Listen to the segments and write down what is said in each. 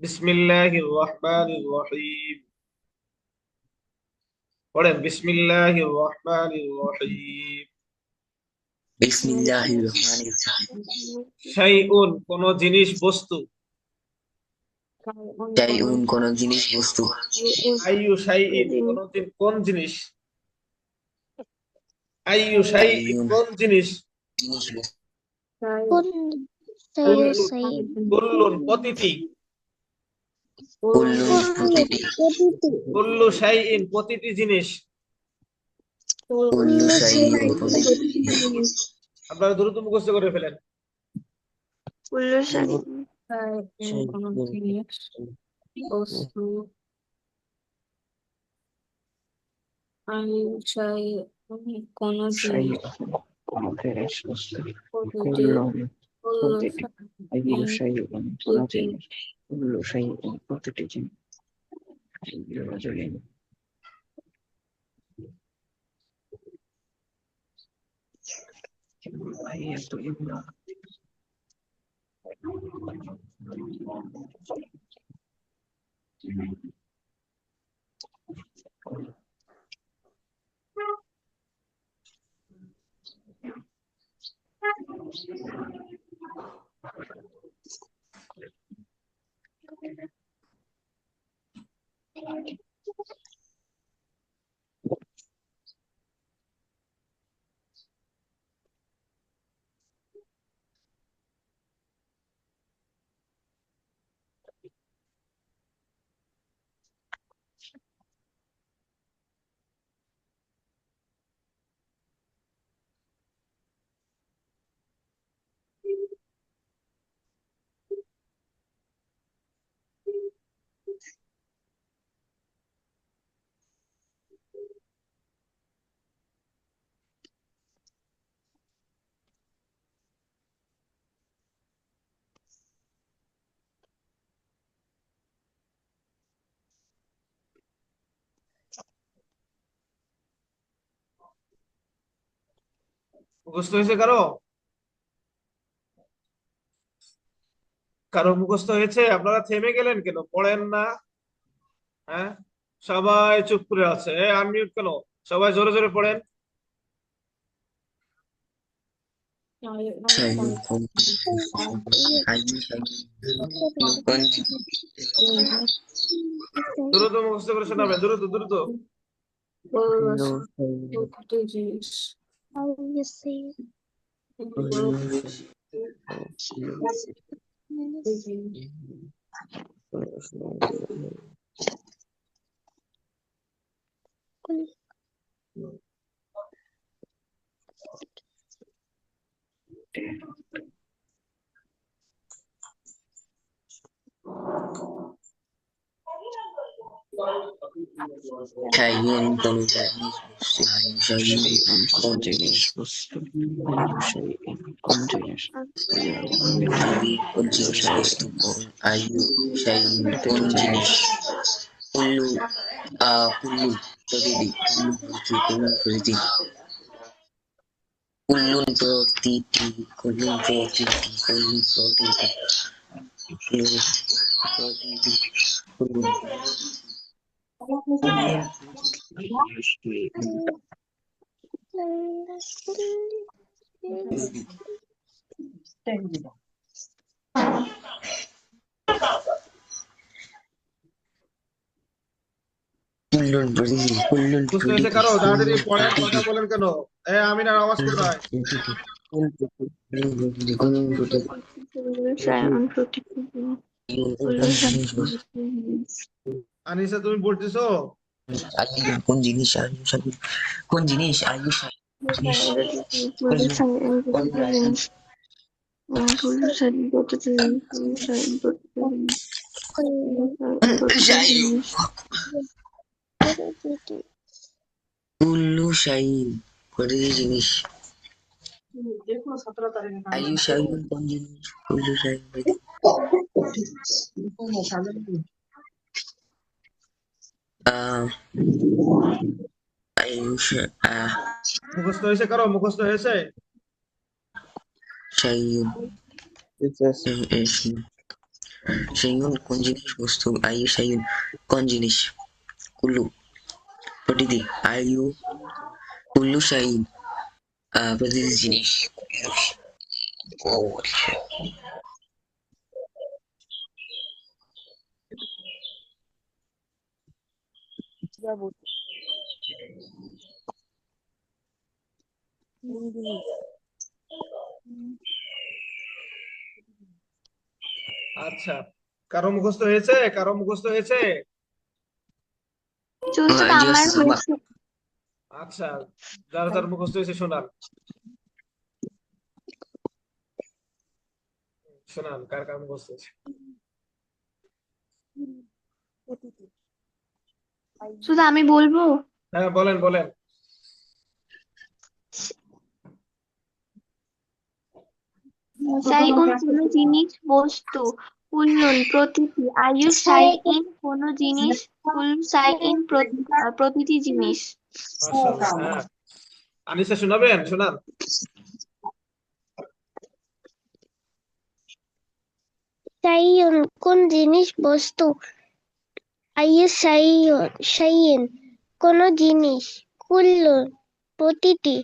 বিসমিল্লাহির রহমানির রহিম। পড়েন বিসমিল্লাহির রহমানির রহিম। বিসমিল্লাহির রহমানির শাইউন কোন জিনিস বস্তু। শাইউন কোন জিনিস বস্তু। আইয়ু শাইইন কোন জিনিস। আইয়ু শাইইন শাইউন কোন জিনিস। জিনিস বস্তু। كل شيء কুল্লুন سيء কুল্লুন প্রতিটি। কুল্লুন প্রতিটি। কুল্লু শাইইন প্রতিটি জিনিস। কুল্লু كل শাইউন شيء প্রতিটি জিনিস। আপনারা দ্রুত মুখস্থ করে ফেলেন। كل شيء কোনো জিনিস বস্তু আইসাই কোনো জিনিস কোনো জিনিস বস্তু প্রতিটি কুল্লুন হলো প্রতিটি আইয়ু শাইউন কোনো জিনিস কুল্লু শাইউন প্রতিটি জিনিস আইয়ু রাজুলিন আইয়াতু ইমরা মুখস্থ হয়েছে কারো? কারো মুখস্থ হয়েছে? আপনারা থেমে গেলেন কেন, পড়েন না? হ্যাঁ, সবাই চুপ করে আছে। আনমিউট কেন? সবাই জোরে জোরে পড়েন। শাইউন কোন জিনিস বস্তু। আইয়ু শাইউন কোন দ্রুত মুখস্থ করে শোনাবেন, দ্রুত দ্রুত। প্রতিটি জিনিস يصير كل শাইউন কোন জিনিস বস্তু। আইয়ু শাইউন শাইউন কোন জিনিস বস্তু আইয়ু শাইউন কোন জিনিস শাইউন কোন আইয়ু জিনিস বস্তু। শাইউন আইয়ু শাইউন কোন প্রতিটি জিনিস। জিনিস কুল্লু কুল্লু প্রতিটি। কুল্লু প্রতিটি। কুল্লুন প্রতিটি। কুল্লুন প্রতিটি। কুল্লু প্রতিটি। কুল্লু প্রতিটি। কুল্লুন আইয়ু শাইউন কুল্লুন প্রতিটি। কুল্লুন মুখস্থ হয়েছে প্রতিটি। কারো? তাড়াতাড়ি কুল্লুন পড়েন, কথা প্রতিটি। বলেন কেন? আমিনার আওয়াজ কোথায়? প্রতিটি। কুল্লুন প্রতিটি। কুল্লুন প্রতিটি। كل شيء كل জিনিস বস্তু। আনিসা তুমি পড়তেছো? আইয়ু কোন জিনিস। আইয়ু শাইউন কোন জিনিস। আইয়ু শাইউন জিনিস। كل কুল্লু شيء কোন জিনিস। كل شيء كل شيء শাইউন কুল্লু শাইউন প্রতিটি জিনিস। আইয়ু শাইউন কোন জিনিস। কুল্লু শাইউন প্রতিটি। আহ আইয়ু মুখস্থ হয়েছে কারো? মুখস্থ হয়েছে? শাইউন শাইউন কোন জিনিস বস্তু, আইয়ু শাইউন কোন জিনিস, কুল্লু প্রতিটি, আইয়ু কুল্লু শাইউন প্রতিটি জিনিস। ও আচ্ছা। আচ্ছা, কারো মুখস্থ হয়েছে? কারো মুখস্থ হয়েছে? উস্তাদ জি আমার ওস্তাদ। হয়েছে। আচ্ছা, যার যার মুখস্থ হয়েছে শোনান, শোনান কার কার মুখস্থ হয়েছে। শুধু আমি বলবো, হ্যাঁ বলেন বলেন। শাইউন কোনো জিনিস বস্তু, কুল্লুন প্রতিটি, আইয়ু শাইইন কোনো জিনিস, কুল্লু শাইইন প্রতিটি জিনিস। মাশাআল্লাহ, হ্যাঁ। আনিসা শোনাবেন? শোনান। শাইউন কোন জিনিস বস্তু, আইয়ু শাইইন কোন জিনিস, কুল্লু প্রতিটি,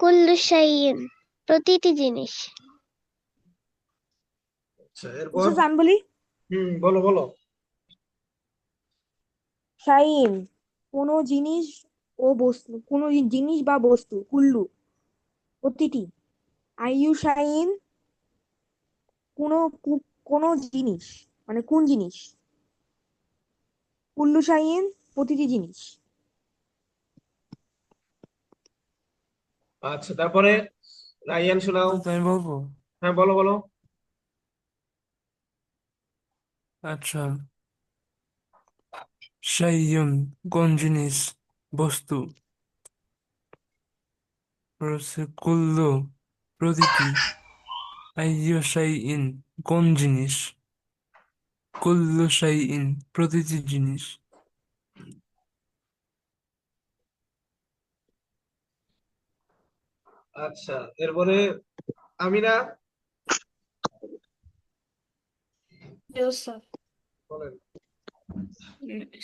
কুল্লু শাইইন প্রতিটি জিনিস। আচ্ছা, এরপর উস্তাদ আমি বলি, বলো বলো। শাইন কোনো জিনিস ও বস্তু, কোনো জিনিস বা বস্তু, কুল্লু প্রতিটি, আইয়ু শাইন কোনো কোনো জিনিস, মানে কোন জিনিস, কুল্লু শাইন প্রতিটি জিনিস। আচ্ছা, তারপরে রাইয়ান শোনাও। তো আমি বলবো। হ্যাঁ বলো বলো। আচ্ছা, শাইয়ুন কোন জিনিস বস্তু, রয়েছে কুল্লু প্রতিটি, আইয়ু শাইইন কোন জিনিস, কুল্লু শাইইন প্রতিটি জিনিস। আচ্ছা, এরপরে আমিনা জি উস্তাদ। বলেন।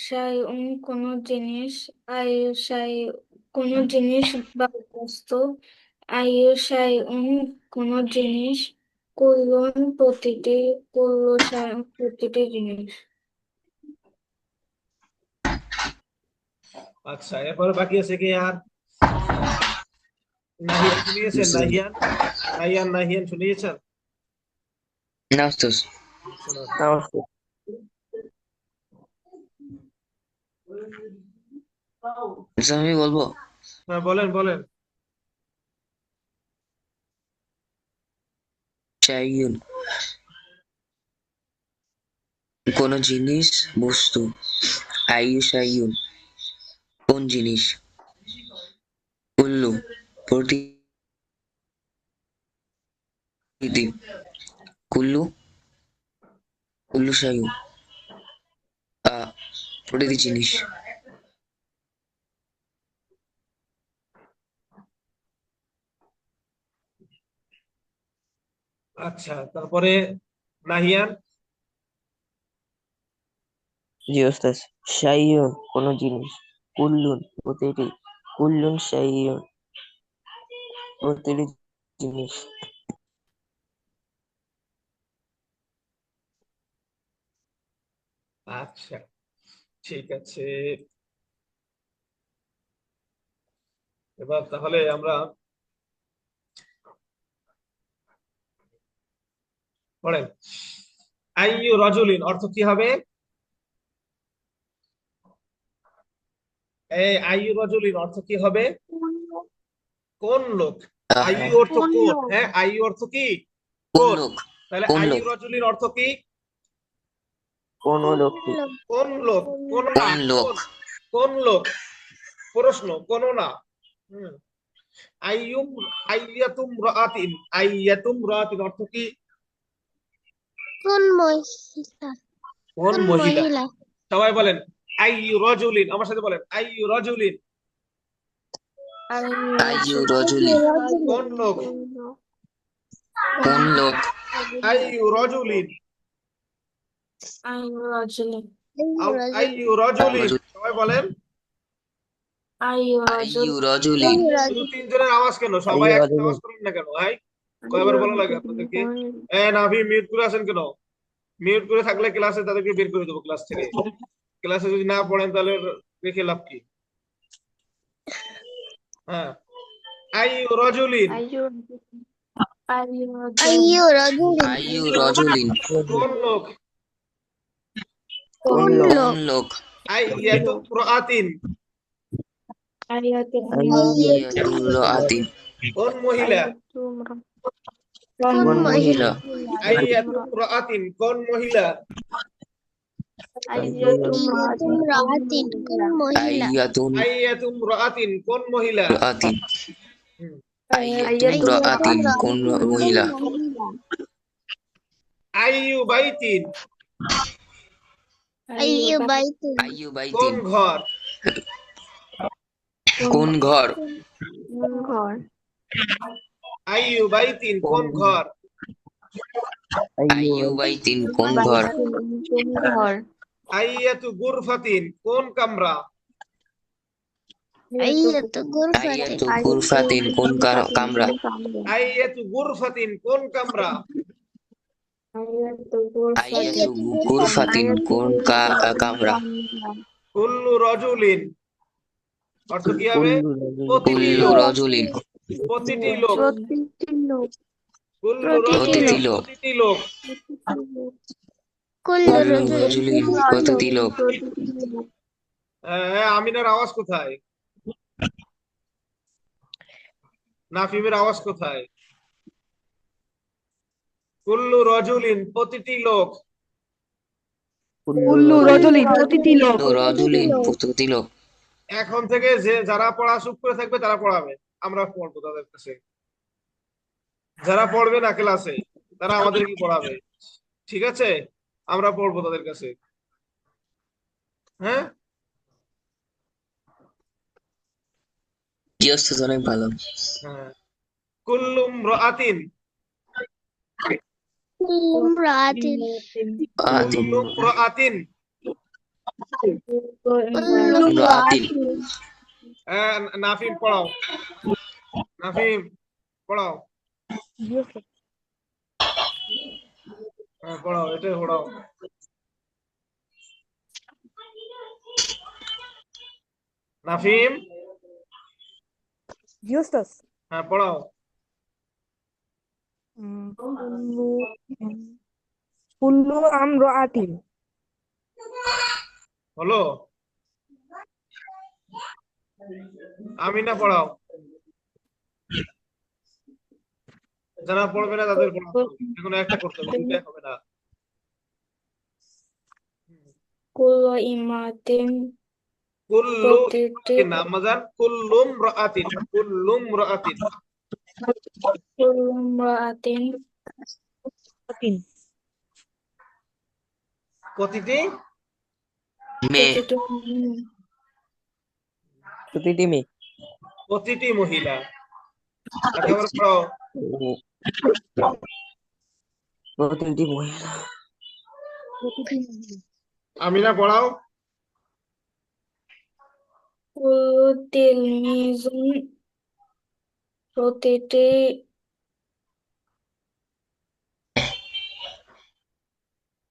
শাইউন কোনো জিনিস, আইয়ু শাই কোনো জিনিস বা বস্তু, আইয়ু শাইউন কোনো জিনিস, কুল্লুন প্রতিটি, কুল্লু শাইউন প্রতিটি জিনিস। আচ্ছা, এরপরে বাকি আছে কি আর? নাহিয়ান শুনিয়েছেন? নাহিয়ান, নাহিয়ান শুনিয়েছেন? না ওস্তাদ। শোনান। না ওস্তাদ। আচ্ছা, আমি বলবো। হ্যাঁ বলেন বলেন। শাইউন কোন জিনিস বস্তু, আইয়ু শাইউন কোন জিনিস, কুল্লু প্রতিটি, কুল্লু কুল্লু শাইউন প্রতিটি জিনিস। আচ্ছা, তারপরে নাহিয়ান। জি ওস্তাদ। শাইউন কোন জিনিস, কুল্লুন প্রতিটি, কুল্লুন শাইউন প্রতিটি জিনিস। আচ্ছা, ঠিক আছে। এবার তাহলে আমরা পড়েন। আইয়ু রাজুলিন অর্থ কি হবে? এই আইয়ু রাজুলিন অর্থ কি হবে? কোন লোক? আইয়ু অর্থ কোন কোন, লোক? হ্যাঁ আইয়ু অর্থ কি? কোন কোন। লোক, তাহলে কোন আইয়ু লোক, রাজুলিন অর্থ কি? কোন লোকটি, কোন লোক, কোন না, কোন লোক, কোন, কোন লোক, প্রশ্ন, কোন না। হুম। আইয়ুম আইয়াতুম রাআতিন, আইয়াতুম রাআতিন অর্থ কি? কোন মহিলা, কোন কোন মহিলা। মহিলা, সবাই বলেন আইয়ু রাজুলিন, আমার সাথে বলেন আইয়ু রাজুলিন। আইয়ু রজুলিন কোন লোক? কোন লোক, আইয়ু রাজুলিন। আইয়ু রাজুলিন আইয়ু রজুলিন, সবাই বলেন। আইয়ু আইয়ু রাজুলিন রজুলিন শুধু তিনজনের আওয়াজ কেন? সবাই একসাথে আওয়াজ করেন না কেন? ভাই কয়বার বলা লাগে আপনাদেরকে? নাভি মিউট করে আছেন কেন? মিউট করে থাকলে ক্লাসে তাদেরকে বের করে দেবো ক্লাস থেকে। ক্লাসে যদি না পড়েন তাহলে রেখে লাভ কি? হ্যাঁ, আইয়ু রজুলিন, আইয়ু আইয়ু আইয়ু রাজুলিন আইয়ু রজুলিন কোন লোক? কোন কোন লোক? লোক আইয়াতু রাআতিন, আইয়াতু আইয়াতু রাআতিন কোন মহিলা? কোন মহিলা? আইয়াতু রাআতিন, কোন মহিলা? আইয়াতু রাআতিন কোন মহিলা? আইয়াতুন আইয়াতু রাআতিন, কোন মহিলা? রাআতিন হুম। আইয়াতুন রাআতিন কোন মহিলা আইয়ু বাইতিন, আইয়ু বাইতুন আইয়ু কোন বাইতিন ঘর? কোন ঘর ঘর আইয়ু বাইতিন, কোন ঘর? আইয়ু বাইতিন কোন ঘর ঘর আইয়াতু গুরফাতিন, কোন কামরা? আইয়াতু গুরফাতিন আইয়াতু গুরফাতিন কোন কামরা আইয়াতু গুরফাতিন, কোন কামরা? আইয়াতু গুরফাতিন কোন কামরা কুল্লু রজুলিন, অর্থ কি হবে? প্রতিটি কুল্লু লোক, রজুলিন প্রতিটি লোক, প্রতিটি লোক কুল্লু প্রতিটি রজুলিন, লোক প্রতিটি লোক। কুল্লু কুল্লু রাজুলিন রজুলিন প্রতিটি লোক আমিনার আওয়াজ কোথায়? নাফিমের আওয়াজ কোথায়? কুল্লু রজুলিন, প্রতিটি লোক। কুল্লু রজুলিন প্রতিটি লোক। কুল্লু রজুলিন প্রতিটি লোক এখন থেকে যে যারা পড়া চুপ করে থাকবে তারা পড়াবে, আমরা পড়বো তাদের কাছে। যারা পড়বে না ক্লাসে তারা আমাদেরকে পড়াবে, ঠিক আছে? আমরা পড়বো তাদের কাছে। হ্যাঁ, জি ওস্তাদ অনেক ভালো হ্যাঁ। কুল্লুম রাআতিন, কুল্লু রাআতিন আতিন কুল্লুম রাআতিন। কুল্লু আতিন নাফিম পড়াও, নাফিম পড়াও। হ্যাঁ পড়াও, এটাই পড়াও। নাফিম, জি ওস্তাদ। হ্যাঁ পড়াও। কুল্লু কুল্লু আমরাআতিন হলো? আমিনা পড়াও। যারা পড়বে না তাদের পড়াতে হবে, যেকোনো একটা করতে হবে, দুইটা হবে না। কুল্লু ইমাতিন কুল্লু প্রতিটি নাম মাজান, কুল্লুম রাআতিন, কুল্লুম রাআতিন, কুল্লু ইমরাআতিন প্রতিটি মেয়ে প্রতিটি মেয়ে। প্রতিটি মহিলা। একেবারে পড়াও। প্রতিটি মহিলা। আমিনা পড়াও। কুল্লু তিলমিজুন প্রতিটি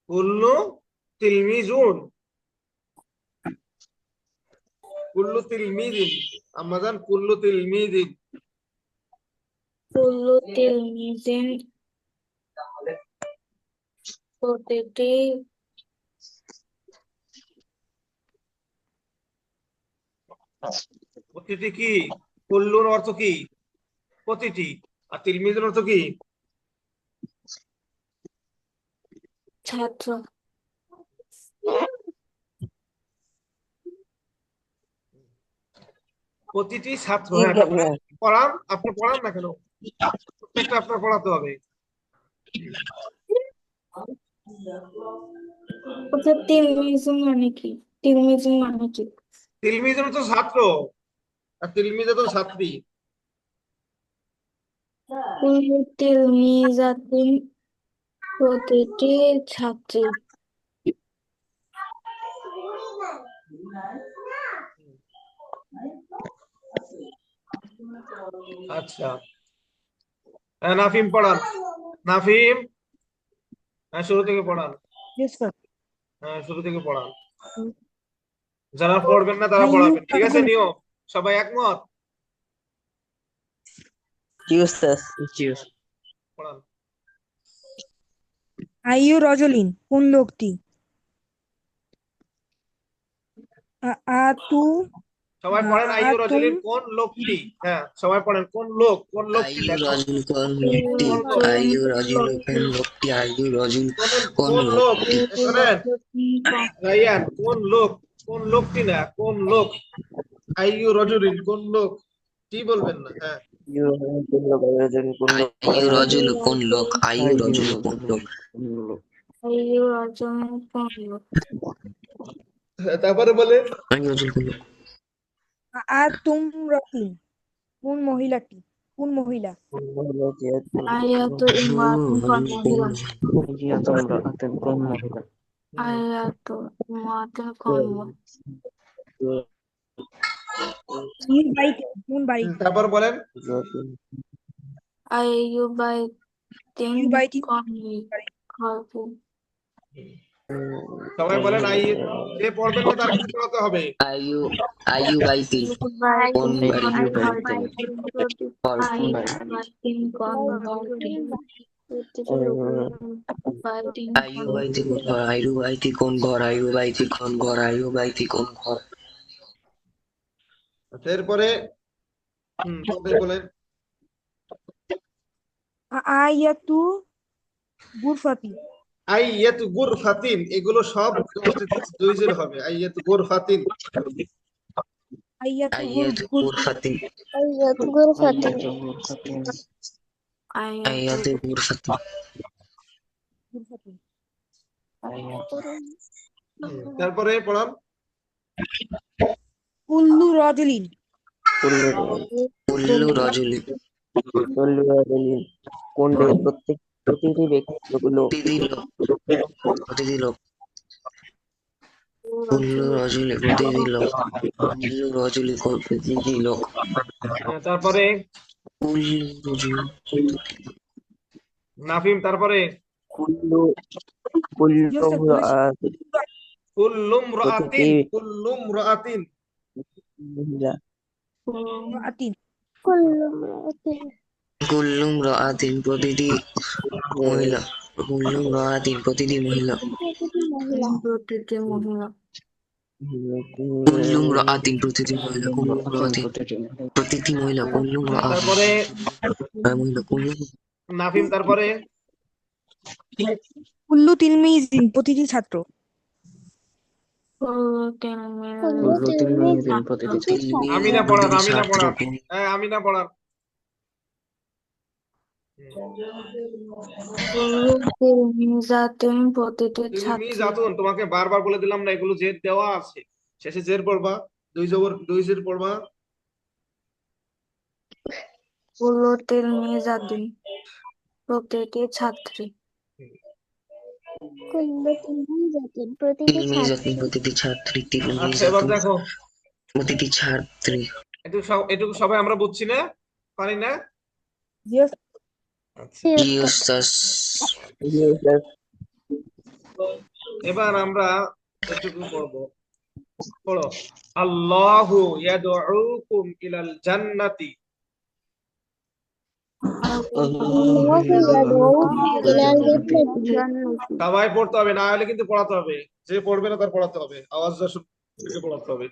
কুল্লু তিলমিজুন, কুল্লু তিলমিজিন, আমাজান কুল্লু তিলমিজিন। কুল্লু তিলমিজিন প্রতিটি প্রতিটি কি? কুল্লুর অর্থ কি? প্রতিটি। আর তিলমিজুর অর্থ কি? ছাত্র প্রতিটি ছাত্র। হ্যাঁ, পড়ান, আপনি পড়ান না কেন? প্রত্যেকটা আপনার পড়াতে হবে। আচ্ছা তিলমিজুন মানে কি? তিলমিজুন মানে কি? তিলমিজুর তো ছাত্র, আর তিলমিজা তো ছাত্রী। কুল্লু তিলমিজাতিন প্রতিটি ছাত্রী আচ্ছা, নাফিম পড়ান। নাফিম, শুরু থেকে পড়ান। Yes, sir. শুরু থেকে পড়ান। যারা পড়বেন না তারা আইয়ুব পড়াবেন, ঠিক আছে? রাজুল। নিয়ম সবাই একমত? জি ওস্তাদ। জি পড়ান। আইয়ু রজলিন কোন লোকটি? আতু সবাই পড়েন, আইয়ু আতুম রাজুলিন কোন লোকটি। হ্যাঁ, সবাই পড়েন, কোন লোক, কোন লোকটি আইয়ু দেখো। রাজুল কোন লোকটি, কোন লোক, আইয়ু রাজুল কোন লোকটি, আইয়ু রাজুল কোন কোন লোক, লোকটি। শোনেন রাইয়ান, কোন লোক, কোন লোকটি না, কোন লোক। আইয়ু রাজুলিন কোন লোক, কি বলবেন না? হ্যাঁ, আইয়ু রাজুল কোন লোক, আইয়ু রাজুল কোন লোক। আইয়ু রাজুল কোন লোক। তারপরে বলে আইয়ু রাজুল কোন লোক। আতুম রতিন কোন মহিলাটি? কোন মহিলা? আয়াতু ইমরাতুন কোন মহিলা। ইয়া তোমরা আতেন কোন মহিলা। আয়াতু ইমরাতুন কোন মহিলা। নিজ বাড়িতে কোন বাড়িতে? তারপর বলেন আইয়ু বাইতিন নিজ বাড়িটি কোন ঘরটি। সবাই বলেন। যে পড়বেন না তার কি পড়াতে হবে? আইয়ু আইয়ু বাইতি কোন বাইতিন বাড়িতে। বাইতিন কোন ঘরটি। বাইতিন আইয়ু বাইতি কোন ঘর, আইয়ু বাইতি কোন ঘর, আইয়ু বাইতি কোন ঘর, আইয়ু বাইতি কোন ঘর। এরপরে সবাই বলেন আয়াতু গুরফাতি আইয়াতু গুরফাতিন, এগুলো সব দুইজের হবে। আইয়াতু গুরফাতিন, আয়াতু আইয়াতু গুরফাতিন, আইয়াতু গুরফাতিন আইয়াতু গুরফাতিন। গুরফাতি তারপরে পড়ান কুল্লু রজলিন কুল্লু রাজুলি কোন প্রতিটি প্রতিটি লোক, প্রতিটি লোক। কুল্লু রাজুলি প্রতিটি লোক, কুল্লু রাজুলি প্রতিটি লোক। তারপরে কুল্লু রাজুলি নাফিম, তারপরে কুল্লু কুল্লুম রাআতিন, কুল্লুম রাআতিন। আতিন কুল্লু মারাতিন কুল্লুম রাআতিন প্রতিটি মহিলা, কুল্লুম রাআতিন প্রতিটি মহিলা, প্রতিটি মহিলা প্রতিটি মহিলা। কুল্লুম রাআতিন প্রতিটি মহিলা, কুল্লুম রাআতিন প্রতিটি মহিলা, কুল্লুম রাআতিন তারপরে মহিলা, কুল্লুম। নাফিম, তারপরে কুল্লু তিলমিজিন প্রতিটি ছাত্র কুল্লু তিলমিজিন প্রতিটি ছাত্র আমিনা পড়ান, প্রতিটি আমিনা ছাত্র, পড়ান। হ্যাঁ, আমিনা পড়ান। জাতিন প্রতিটি ছাত্রী। তিলমিজাতুন, তোমাকে বারবার বলে দিলাম না, এগুলো জের দেওয়া আছে, শেষে জের পড়বা, দুই জের পড়বা। তিলমিজাতিন প্রতিটি ছাত্রী। কুল্লু তিলমিজাতিন প্রতিটি তিলমিজাতিন ছাত্র প্রতিটি ছাত্রী, আচ্ছা, এবার তিলমিজাতুন দেখো, প্রতিটি ছাত্রী। এটুকু সবাই আমরা বুঝছি না, পারি না? আচ্ছা, জি ওস্তাদ। এবার আমরা এটুকু পড়বো। পড়ো, আল্লাহু ইয়াদউকুম ইলাল জান্নাতি। সবাই পড়তে হবে, না হলে কিন্তু পড়াতে হবে। যে পড়বে না তার পড়াতে হবে, আওয়াজটা শুনে পড়াতে হবে।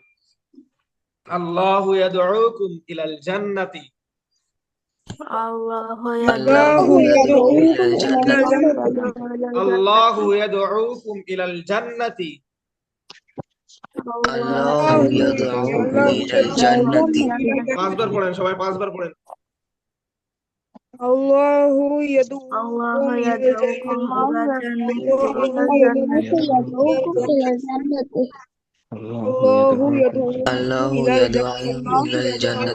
আল্লাহু ইয়াদউকুম ইলাল জান্নাতি। আল্লাহু আল্লাহু ইয়াদউকুম ইলাল জান্নাতি, আল্লাহু ইয়াদউকুম ইলাল জান্নাতি। আল্লাহু ইয়াদউকুম ইলাল জান্নাতি। পাঁচবার পড়েন, সবাই পাঁচবার পড়েন। আল্লাহু আল্লাহু ইয়াদউকুম ইলা জান্নাতি। ইয়াদউকুম ইলা জান্নাতি الله الله يدعوكم আল্লাহু يدعوكم إلى إلى ইয়াদউ الجنة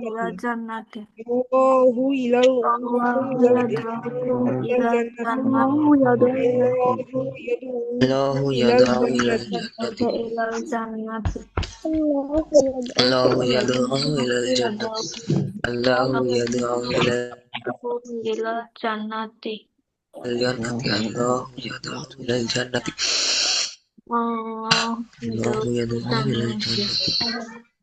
ইলাল জান্নাতি الله يدعوكم إلى يدعوكم الجنة الله يدعوكم الله إلى يدعوكم الجنة إلى الجنة الله আল্লাহু يدعوكم إلى ইয়াদউ ইলাল الجنة জান্নাতি إلى الجنة الله আল্লাহু يدعوكم إلى ইয়াদউ الجنة ইলাল জান্নাতি আল্লাহু ইয়াদউ ইলাল إلى الجنة জান্নাতি আল্লাহু ইয়াদউ ইলাল জান্নাতি الله আল্লাহু ইয়াদউ ইলাল জান্নাতি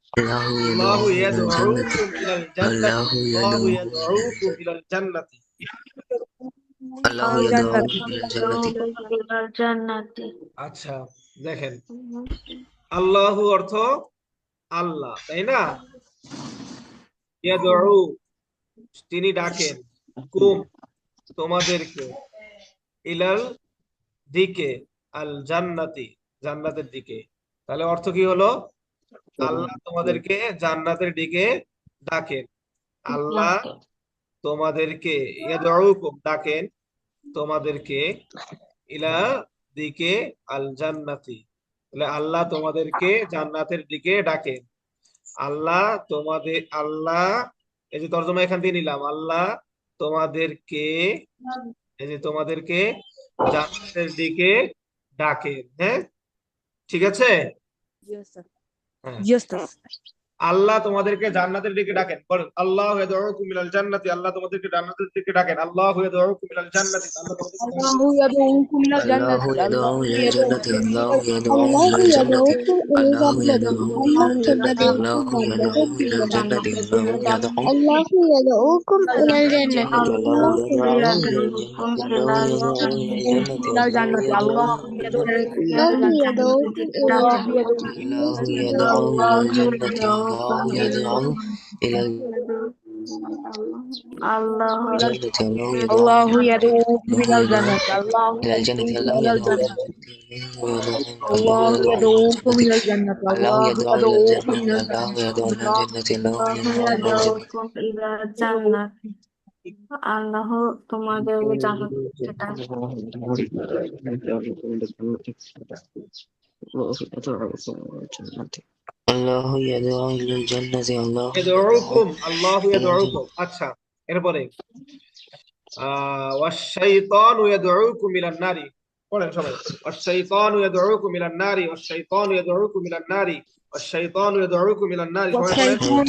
আল্লাহু আল্লাহু ইয়াদউ ইলাল জান্নাতি ইয়াদউকুম ইলাল জান্নাতি আল্লাহু আল্লাহু ইয়াদউ ইয়াদউকুম ইলাল জান্নাতি আল্লাহু ইয়াদউ جنة ইলাল জান্নাতি إلى الجنة আচ্ছা দেখেন আল্লাহু অর্থ আল্লাহ তাই না ইয়াদউ তিনি ডাকেন কুম তোমাদেরকে ইলাল দিকে আল জান্নাতি জান্নাতের দিকে তাহলে অর্থ কি হলো আল্লাহ তোমাদেরকে জান্নাতের দিকে ডাকেন আল্লাহ তোমাদেরকে ইয়াদউকুম ডাকেন তোমাদেরকে ইলা দিকে আল জান্নাতি তাহলে আল্লাহ তোমাদেরকে জান্নাতের দিকে ডাকেন আল্লাহ এই যে তর্জমা এখান থেকে নিলাম আল্লাহ তোমাদেরকে এই যে তোমাদেরকে জান্নাতের দিকে ডাকেন হ্যাঁ ঠিক আছে হ্যাঁ Yes, sir. আল্লাহ তোমাদেরকে জান্নাতের দিকে ডাকেন বলেন আল্লাহু ইয়াদউকুম ইলাল জান্নাতি আল্লাহ তোমাদেরকে জান্নাতের দিকে ডাকেন আল্লাহু ইয়াদউকুম ইলাল জান্নাতি আল্লাহ তোমাদেরকে الله الله يدعوكم إلى الجنة আল্লাহু ইয়াদউ ইলাল জান্নাতি আল্লাহু ইয়াদউ ইলাল জান্নাতি يدعوكم إلى আল্লাহু الجنة ইয়াদউ الله ইলাল জান্নাতি تدعوكم আল্লাহু جنة ইয়াদউ ইলাল জান্নাতি আল্লাহু ইয়াদউ الله يدعوكم إلى الجنة জান্নাতি الله আল্লাহু ইয়াদউ يدعوكم ইলাল জান্নাতি আল্লাহু ইয়াদউ ইলাল জান্নাতি الله আল্লাহু يدعوكم ইয়াদউ ইলাল الله জান্নাতি আল্লাহু ইয়াদউ الله يدعوكم إلى الجنة الله ইলাল জান্নাতি আল্লাহু إلى ইয়াদউ الجنة আল্লাহু الله ইয়াদউ يدعوكم إلى الجنة আল্লাহু الله ইয়াদউ ইলাল يدعوكم জান্নাতি إلى আল্লাহু الجنة ইয়াদউ ইলাল الله জান্নাতি আল্লাহু ইয়াদউ ইলাল জান্নাতি يدعوكم إلى الجنة আল্লাহ তোমাদের জান্নাতে আল্লাহু ইয়াদউ ইলাল জান্নাতি আল্লাহু ইয়াদউকুম আল্লাহু ইয়াদউকুম আচ্ছা এরপরে ওয়াশ-শাইতানু ইয়াদউকুম ইলান নারি পড়েন সবাই ওয়াশ-শাইতানু ইয়াদউকুম ইলান নারি ওয়াশ-শাইতানু ইয়াদউকুম ইলান নারি ওয়াশ-শাইতানু ইয়াদউকুম ইলান নারি সবাই পড়েন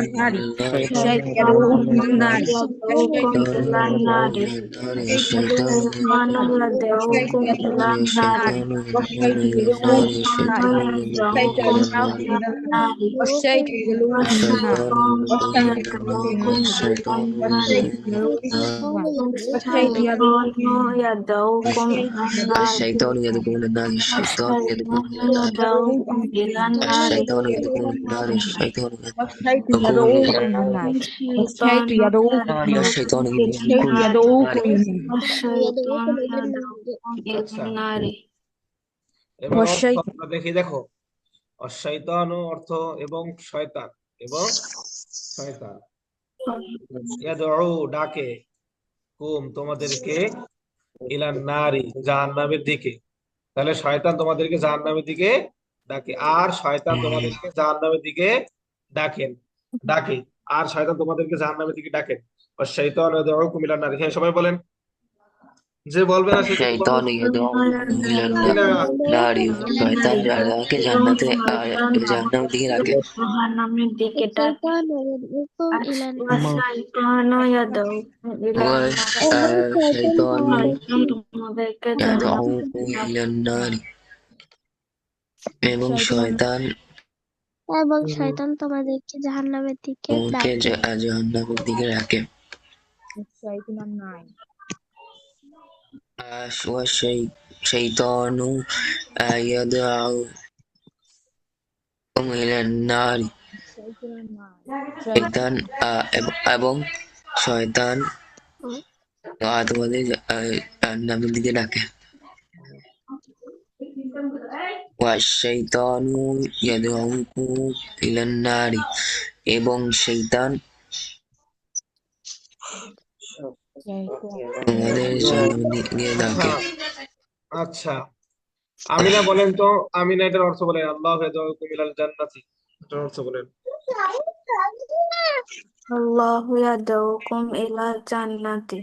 والشيطان يدعوكم إلى النار يدعوكم إلى النار الشيطان يدعوكم إلى النار يدعوكم إلى النار الشيطان يدعوكم إلى النار والشيطان يدعوكم إلى النار يدعوكم الشيطان يدعوكم النار الشيطان يدعوكم يدعوكم إلى النار الشيطان يدعوكم النار الشيطان والشيطان يدعوكم إلى النار والشيطان يدعوكم الشيطان يدعوكم الشيطان يدعوكم إلى النار এবার অর্থ والشيطان আমরা দেখি দেখো অশাইতানু অর্থ এবং শয়তান এবং শয়তান ইয়াদউ ডাকে কুম তোমাদেরকে ইলান নারি জাহান্নামের দিকে তাহলে শয়তান তোমাদেরকে জাহান্নামের দিকে ডাকে আর শয়তান তোমাদেরকে জাহান্নামের দিকে ডাকে আর শয়তান তোমাদেরকে জাহান্নামের দিকে ডাকেন অশাইতানু ইয়াদউকুম ইলান নারি হ্যাঁ সবাই বলেন যে বলবে না সে الشيطان يدعو إلى النار শয়তান যাকে জান্নাতে জাহান্নামের দিকে রাখে জাহান্নামের দিকে ডাকে الشيطان يدعوكم إلى النار والشيطان يدعوكم إلى النار والشيطان তোমাদেরকে يدعوكم إلى النار এবং শয়তান এবং শয়তান তোমাদেরকে জাহান্নামের দিকে তোমাকে ডাকে জাহান্নামের দিকে রাখে والشيطان النار والشيطان يدعوكم إلى النار শয়তান এবং শয়তান তোমাদের জাহান্নামের দিকে ডাকে والشيطان يدعوكم إلى النار এবং শয়তান তোমাদের জন্ম দিয়ে আচ্ছা ডাকে। আচ্ছা আমিনা বলেন তো, আমিনা এটার অর্থ বলেন। আল্লাহ ইয়াদউকুম ইলাল জান্নাতি, এটার অর্থ বলেন। আল্লাহু ইয়াদউকুম ইলা জান্নাতি।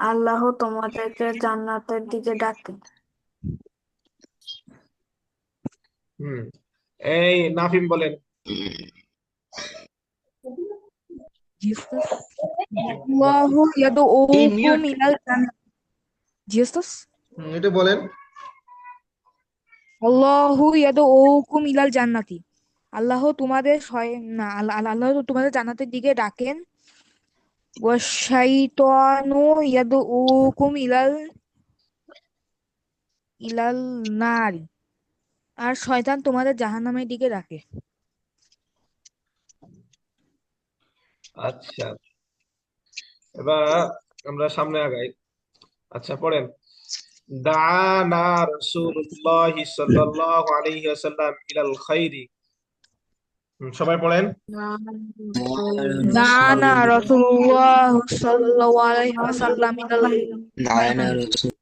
আল্লাহ তোমাদেরকে জান্নাতের দিকে ডাকে। হুম, এই নাফিম বলেন। Jesus. Allahu yad'ukum ilal jannah. Jesus. এটা বলেন। Allahu yad'ukum ilal jannati. আল্লাহ তোমাদের না আল্লাহ তোমাদের জান্নাতের দিকে ডাকেন। ওয়াশাইতানু ইয়াদউকুম ইলাল নারি। আর শয়তান তোমাদের জাহান্নামের দিকে ডাকে। আচ্ছা এবার আমরা সামনে আগাই। আচ্ছা পড়েন। দানা রাসূলুল্লাহ সাল্লাল্লাহু আলাইহি ওয়াসাল্লাম ইলাল খাইরি। সবাই পড়েন। দানা রাসূলুল্লাহ সাল্লাল্লাহু আলাইহি ওয়াসাল্লাম ইলাল দানা রাসূল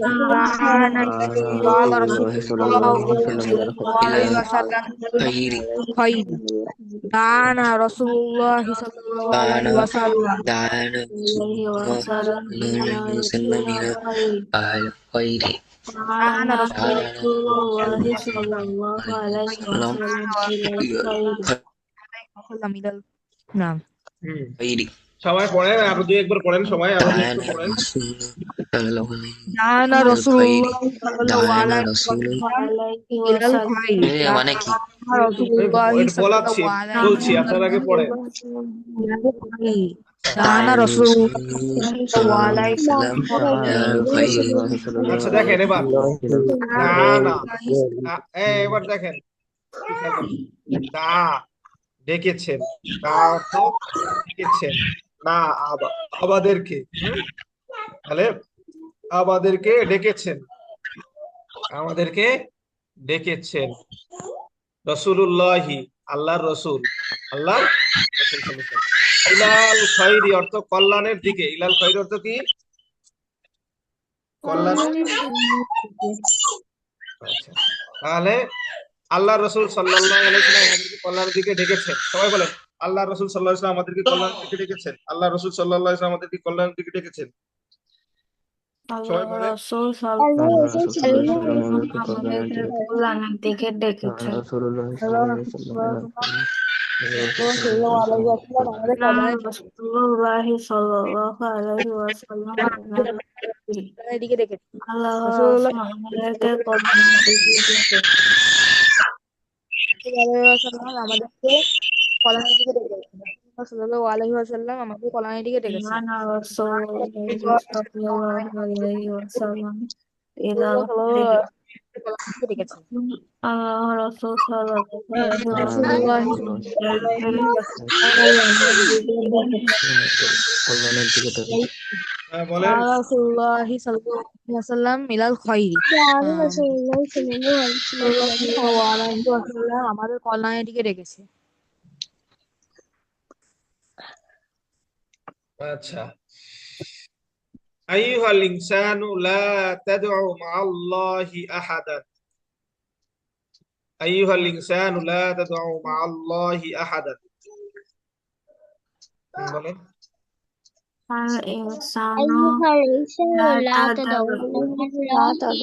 দানা قال رسول রাসূলুল্লাহ الله সাল্লাল্লাহু আলাইহি ওয়াসাল্লাম صلى الله عليه وسلم খাইরি। خير দানা রাসূলুল্লাহ সাল্লাল্লাহু দানা আলাইহি ওয়াসাল্লাম দানা রাসূলুল্লাহ সাল্লাল্লাহু আলাইহি ওয়াসাল্লাম আল খাইরি। দানা রাসূলুল্লাহ দানা সাল্লাল্লাহু আলাইহি সাল্লাম সাল্লাম ইলাল নাম হুম, খাইরি। সবাই পড়েন, আরো দুই একবার পড়েন, সবাই আরো দুই একবার দানা পড়েন। রাসূল সাল্লাল্লাহু আলাইহি দানা ইলাল খাইরি। রাসূলুল্লাহ সাল্লাল্লাহু দানা আলাইহি রাসূল ওয়াসাল্লাম ইলাল খাইর মানে কি? দানা রাসূলুল্লাহ এটা বলাচ্ছি, সাল্লাল্লাহু আলাইহি বলছি, আপনারা আগে পড়েন। ইলাল খাইর দানা দানা রাসূলুল্লাহ রাসূল সাল্লাল্লাহু আলাইহি সাল্লাল্লাহু আলাইহি ওয়াসাল্লাম আল খাইরি। আচ্ছা দেখেন এবার দানা, এবার দেখেন একটু খেয়াল করেন। দা ডেকেছেন, দা অর্থ ডেকেছেন, না আমাদেরকে, তাহলে আমাদেরকে ডেকেছেন, আমাদেরকে ডেকেছেন। রসুলুল্লাহি আল্লাহর রসুল, আল্লাহর রসুল সাল্লাল্লাহু আলাইহি ওয়াসাল্লাম। ইলাল খাইরি অর্থ কল্যাণের দিকে। ইলাল খাইরি অর্থ কি? কল্যাণের। আচ্ছা তাহলে আল্লাহ রসুল সাল্লাল্লাহু আলাইহি ওয়াসাল্লাম আমাদেরকে কল্যাণের দিকে ডেকেছেন। সবাই বলেন আল্লাহ রসুল সাল্লাল্লাহু আলাইহি ওয়াসাল্লাম আমাদেরকে কল্যাণের দিকে ডেকেছেন। আল্লাহ রসুল সাল্লাল্লাহু আলাইহি ওয়াসাল্লাম আমাদেরকে কল্যাণের দিকে ডেকেছেন। সবাই আল্লাহ বলেন। রাসূল আল্লাহ সাল্লাল্লাহু রাসূল সাল্লাল্লাহু আলাইহি আমাদেরকে কল্যাণের দিকে ডেকেছেন। রাসূলুল্লাহ সাল্লাল্লাহু আলাইহি ওয়াসাল্লাম আমাদের কল্যাণের রাসূলুল্লাহ সাল্লাল্লাহু আলাইহি ওয়াসাল্লাম দিকে ডেকেছে। আল্লাহ রাসূলুল্লাহ রাসূল আমাদেরকে কল্যাণের দিকে ডেকেছেন। আমাদেরকে কল্যাণের দিকে ডেকেছে। সাল্লাল্লাহু আলাইহি ওয়াসাল্লাম আমাদের কল্যাণের দিকে ডেকেছে। মানা রাসূলুল্লাহ সাল্লাল্লাহু আলাইহি ওয়াসাল্লাম ইলাল খাইর। কল্যাণের দিকে ডেকেছে। আল্লাহ রাসূল সাল্লাল্লাহু আলাইহি রাসূলুল্লাহ ওয়াসাল্লাম কল্যাণের দিকে কল্যাণের দিকে ডেকেছে। বলেন। রাসূলুল্লাহ সাল্লাল্লাহু আলাইহি ওয়াসাল্লাম মিলাল খাইরি। কান রাসূলুল্লাহ সাল্লাল্লাহু আলাইহি সাল্লাল্লাহু আলাইহি ওয়াসাল্লাম আমাদের কল্যাণের দিকে ডেকেছে। আচ্ছা আইয়ুহাল ইনসানু লা তাদউ মা'আল্লাহি আহাদান। আইয়ুহাল ইনসানু লা তাদউ মা'আল্লাহি আহাদান। বলেন। আল ইনসানু আইয়ুহাল ইনসানু লা লা তাদউ তাদউ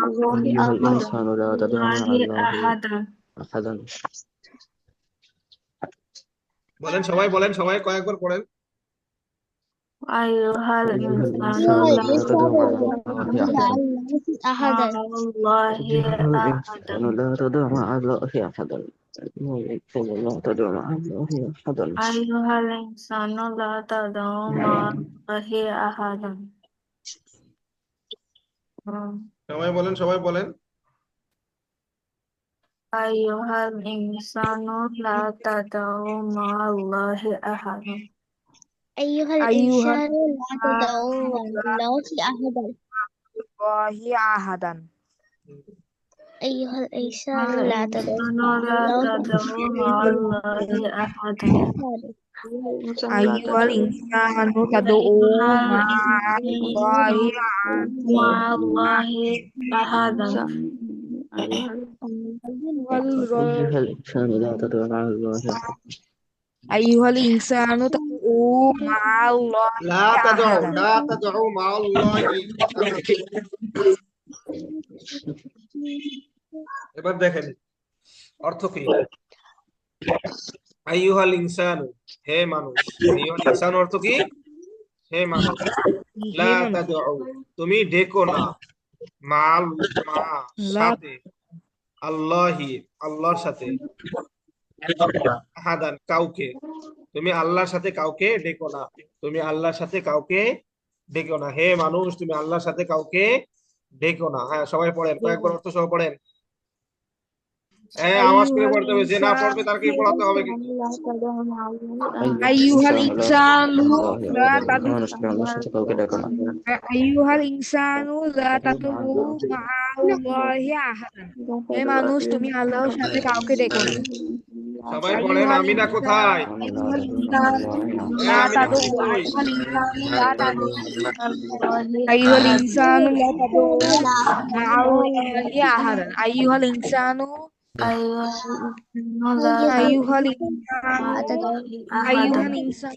আইয়ুহাল ইনসানু লা তাদউ মা'আল্লাহি মা'আল্লাহি আহাদান। আহাদান। বলেন সবাই, বলেন সবাই, কয়েকবার পড়েন। আইয়ুহাল আইয়ুহাল ইনসানু ইনসানু লা লা তাদউ ইনসানু মা'আল্লাহি আহাদান। আহাদান মা'আল্লাহি আইয়ুহাল আহাদান। ইনসানু লা তাদউ মা'আল্লাহি আহাদান। আইয়ুহাল ইনসানু লা তাদউ মা'আল্লাহি আহাদান। আইয়ুহাল ইনসানু লা তাদউ মা'আল্লাহি আহাদান। সবাই বলেন, সবাই বলেন। আইয়ুহাল ইনসানু লা তাদউ মা'আল্লাহি আহাদান। আইয়ুহাল আইয়ুহাল ইনসানু লা তাদউ মা'আল্লাহি আহাদান। আহাদান। أيها الإنسان لا تدع الإنسان مع لا الله تدع مع الله أحدا أيها الإنسان تدعو أيها مع الله الإنسان مع الله أحدا أيها الإنسان لا تدع مع الله أحدا. أيها الإنسان تدعو مع الله لا تدعوا أحدا لا تدعوا مع الله أحد। এবার দেখেন অর্থ কি। আইয়ুহাল ইনসানু, হে মানুষ। আইয়ুহাল ইনসানু অর্থ কি? হে মানুষ। লা তাদউ, তুমি ডেকো না। মাল মা লা সাথে, আল্লাহি আল্লাহর সাথে, আহাদান কাউকে, তুমি আল্লাহর সাথে কাউকে ডেকো না। তুমি আল্লাহর সাথে কাউকে ডেকো না। হে মানুষ, তুমি আল্লাহর সাথে কাউকে ডেকো না। হ্যাঁ, সবাই পড়েন, কয়েকবার অর্থ সহ পড়েন। হ্যাঁ, আওয়াজ করে أيها পড়তে হবে, যে না পড়বে তারকেই পড়াতে হবে কিন্তু। أيها الإنسان لا মানুষ تدعو তুমি আল্লাহর সাথে কাউকে ডাকো না। أيها الإنسان لا تدعو مع الله أحدا হে মানুষ তুমি আল্লাহর সাথে কাউকে ডেকো না সবাই পড়েন। أيها আমিনা الإنسان কোথায়? أيها الإنسان لا আমিনা تدعو কই? أيها الإنسان لا تدعو أيها الإنسان لا تدعو مع الله أحدا أيها الإنسان أيها الإنسان أيها الإنسان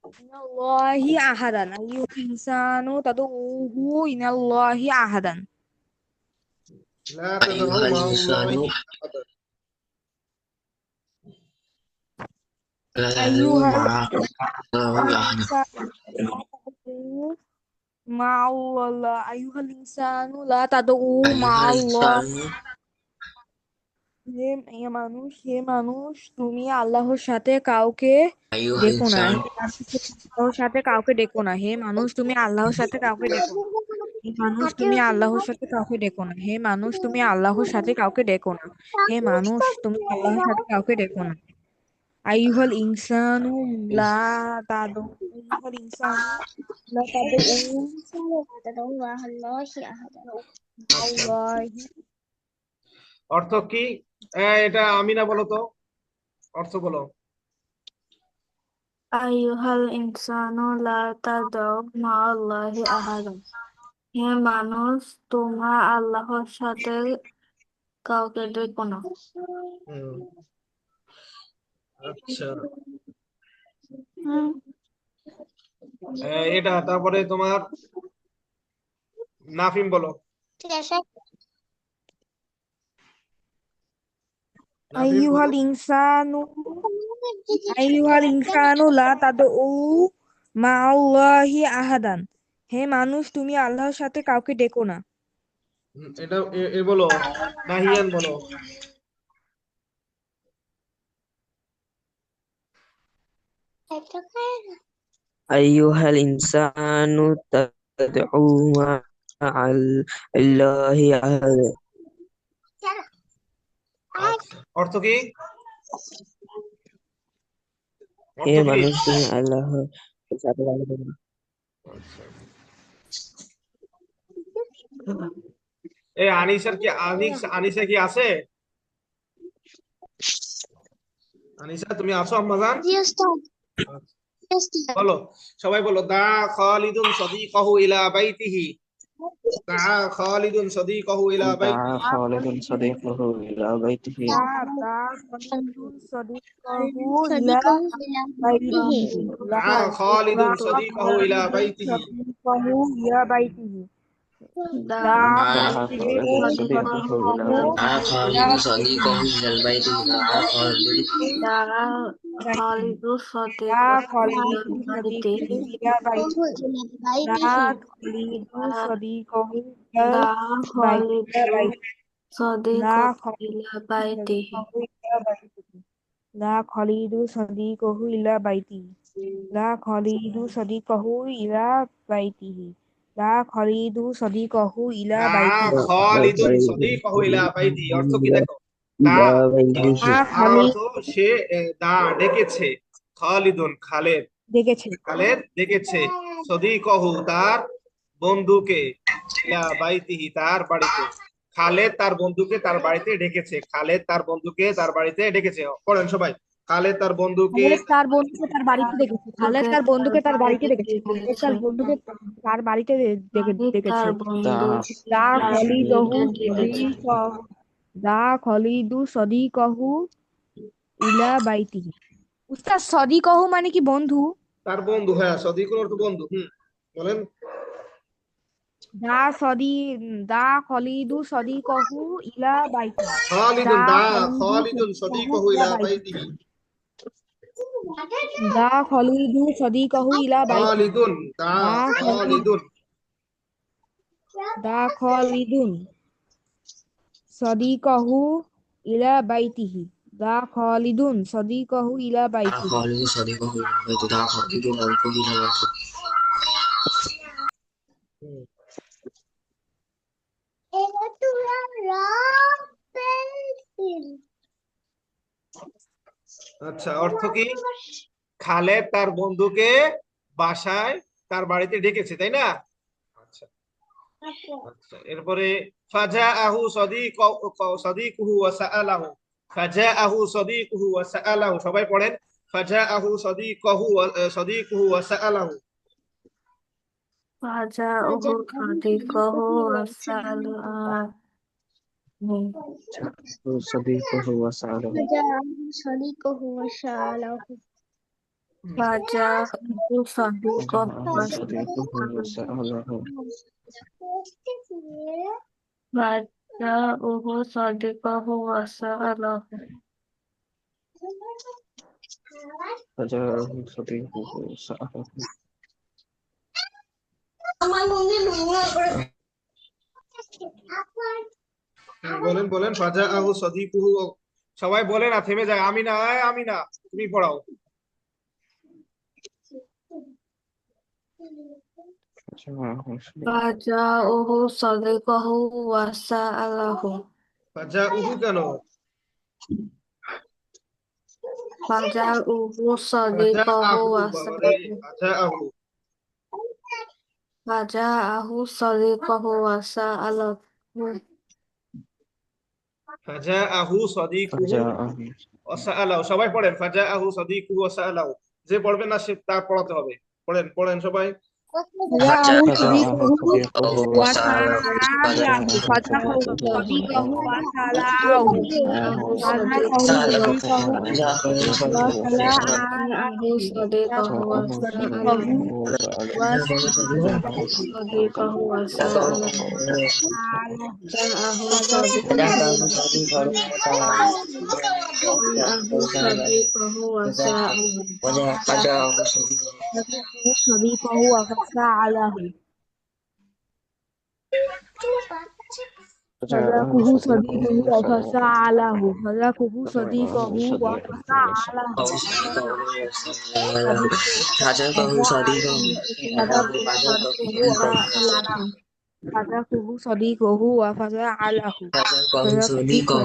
إن الله أحدا أيها الإنسان تدعوه إلى الله أحدا لا تدعوا أيها مع الله الإنسان أحدا। لا تدعو أيها مع الله أحدا الإنسان لا تدعو مع الله أيها الإنسان لا تدعو مع أيها الله الإنسان হে মানুষ তুমি আল্লাহর সাথে কাউকে أيها ডেকো না الإنسان আল্লাহর সাথে কাউকে ডেকো না হে মানুষ তুমি আল্লাহর সাথে কাউকে ডেকো না হে মানুষ তুমি আল্লাহর সাথে কাউকে ডেকো না হে মানুষ তুমি আল্লাহর সাথে কাউকে ডেকো না হে মানুষ তুমি আল্লাহর সাথে কাউকে ডেকো না আইয়ুহাল ইনসানু লা তাদউ আইয়ুহাল ইনসানু লা তাদউ تدعو مع الله أحدا আল্লাহি অর্থ কি? এটা আমিনা বলো তো, অর্থ বলো। أيها الإنسان لا تدع مع الله أحدا হে মানুষ তোমরা আল্লাহর সাথে কাউকে ডেকো না হুম, আচ্ছা। এটা তারপরে তোমার নাফিম বলো। নাফিম আইয়ুহাল ইনসানু আইয়ুহাল ইনসানু লা তাদউ মা আল্লাহি আহাদান হে মানুষ তুমি আল্লাহর সাথে কাউকে ডেকো না এটা এ বলো। নাহিয়ান বলো। أيها الإنسان تدعو مع الله أحدا। আচ্ছা, অর্থ কি? হে অর্থ কি? মানুষ তুমি আল্লাহর সাথে কাউকে ডাকো না। আনিসা কি আছে? আনিসা তুমি আছো আম্মাজান? জি উস্তাদ বলো, সবাই বলো। দা খালিদুন সাদিকাহু ইলা বাইতিহি। দা খালিদুন সাদিকাহু ইলা دعا বাইতিহি। خالد صديقه إلى بيته দা খালিদুন সাদিকাহু ইলা صديقه إلى বাইতিহি بيته দা খালিদুন সাদিকাহু ইলা বাইতিহি। সাদিকাহু ইলা বাইতিহি দা دعا খালিদুন خالد صديقه إلى دعا بيته خالد صديقه إلى البيت دعا خالد দ্বারা খালিদ দা সদিকাহু খালিদুন সাদিকাহু ইলা বাইতিহি إلى দা بيته খালিদুন সাদিকাহু ইলা দ্বারা খালিদ বাইতিহি দা সদিকাহু ইলা বাইতিহি لا خالد صديقه إلى بيته لا خالد صديقه إلى بيته لا خالد صديقه إلى দা بيته খালিদুন সাদিকাহু ইলা বাইতিহি। অর্থ কি দেখো। দা إلى بيته لا আর خالد অর্থ সে দা ডেকেছে। খালিদুন খালেদ, দেখেছে খালেদ ডেকেছে। সাদিকাহু তার বন্ধুকে ইলা বাইতিহি তার বাড়িতে। খালেদ তার বন্ধুকে তার বাড়িতে ডেকেছে। খালেদ তার বন্ধুকে তার বাড়িতে ডেকেছে। পড়েন সবাই। খালেদ তার বন্ধুকে খালেদ তার বন্ধুকে তার বাড়িতে ডেকেছে। খালেদ তার বন্ধুকে তার বাড়িতে ডেকেছে। খালেদ তার বন্ধুকে তার বাড়িতে ডেকেছে। তার বন্ধু দা খলিদহু ডেকেছে। দা খলিদু সদিকহু ইলা বাইতিহি। উস্তাদ সদিকহু মানে কি বন্ধু? তার বন্ধু, হ্যাঁ, সদিকুল অর্থ বন্ধু। বলেন। দা খলিদু সদিকহু ইলা বাইতিহি। খালিদুন, দা দা খলিদু খালিদুন সদিকহু ইলা বাইতিহি। দা খলিদু সদিকহু ইলা বাইতিহি। খালিদুন, দা দা খলিদু খালিদুন। দা খলিদুন সদিকহু ইলা বাইতিহি। দা খলিদুন সদিকহু ইলা বাইতিহি। خالد صديقه البيت دعا خالد أبوه إلى بيته হুম। এটা তোরা রং পেন্সিল। আচ্ছা, অর্থ কি? খালেদ তার বন্ধুকে বাসায় তার বাড়িতে ডেকেছে, তাই না? আচ্ছা আচ্ছা, এরপরে ফাজাআহু সাদিকুহু ওয়া সাআলাহু। ফাজাআহু সাদিকুহু ওয়া সাআলাহু, সবাই পড়েন। ফাজাআহু সাদিকুহু ওয়া সাআলাহু। ফাজাআহু সাদিকুহু ওয়াসাআলাহু। صديقه وسأله فجاءه صديقه وسأله. ফাজাআহু সাদিকুহু فجاءه صديقه وسأله ফাজাআহু সাদিকুহু ওয়াসাআলাহু। فجاءه صديقه وسأله বলেন বলেন। ফাজাআহু সাদিকুহু, সবাই বলেন, আর থেমে যায়। আমিনা, আমিনা তুমি পড়াও। ফাজাআহু সাদিকুহু ওয়াসাআলাহু। ফাজাউহু কেন? ফাজাআহু সাদিকুহু ফাজাআহু, বাবারে, ওয়াসাআলাহু। ফাজাআহু। ফাজাআহু সাদিকুহু ওয়াসাআলাহু। ফাজাআহু সাদিকুহু فجاءه ওয়া সাআলাহু, সবাই পড়েন। ফাজাআহু সাদিকুহু ওয়া সাআলাহু। যে পড়বে না সে তা পড়াতে হবে। পড়েন পড়েন সবাই। ফাজাআহু فجاءه সাদিকুহু صديقه ওয়া وسأله সাআলাহু। ফাজাআহু সাদিকুহু ওয়া সাআলাহু। ফাজাআহু ফাজাআহু সাদিকুহু সাদিকুহু ওয়া সাআলাহু। সাদিকুহু ওয়াসাআলাহু। সাদিকুহু ওয়াসাআলাহু। ফাজাআহু সাদিকুহু ওয়াসাআলাহু। فجاءه صديقه وفسأله. فذاقه صديقه وفسأله. فذاقه صديقه وفسأله. فجاءه صديقه فذاقه صديقه وفسأله. فجاءه صديقه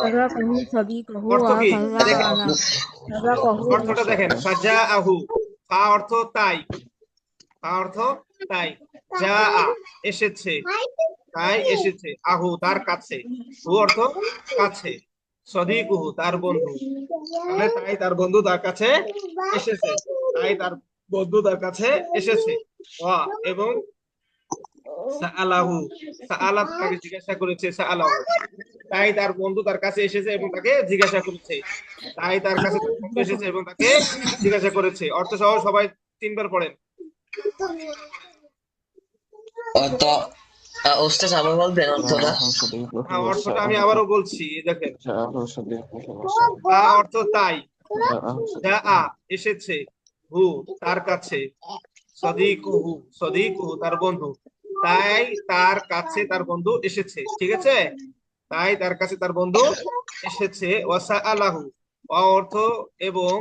فذاقه صديقه অর্থ কি দেখেন? وفسأله. فذاقه অর্থটা দেখেন। ফাজাআহু, ফা অর্থ তাই, ফা অর্থ তাই। জাআ এসেছে, তাই এসেছে। আহু তার কাছে, হু অর্থ কাছে। সদিকুহু তার বন্ধু, মানে তাই তার বন্ধু তার কাছে এসেছে, তাই তার বন্ধু তার কাছে এসেছে। ওয়া এবং সাআলাহু, সাআলা তাকে জিজ্ঞাসা করেছে। সাআলাহু তাই তার বন্ধু তার কাছে এসেছে এবং তাকে জিজ্ঞাসা করেছে। তাই তার কাছে তার বন্ধু এসেছে এবং তাকে জিজ্ঞাসা করেছে। অর্থ সহ সবাই তিনবার পড়েন। অর্থ ওস্তাদ আবার বলবেন অর্থটা? فجاءه صديقه হ্যাঁ, অর্থটা আমি وسأله আবারও বলছি, দেখেন। فجاءه صديقه وسأله তা অর্থ তাই, فجاءه যা صديقه এসেছে, হু তার কাছে, সদিকুহু সদিকুহু তার বন্ধু, তাই তার কাছে তার বন্ধু এসেছে। ঠিক আছে, তাই তার কাছে তার বন্ধু এসেছে। ওয়াসাআলাহু, ওয়া অর্থ এবং,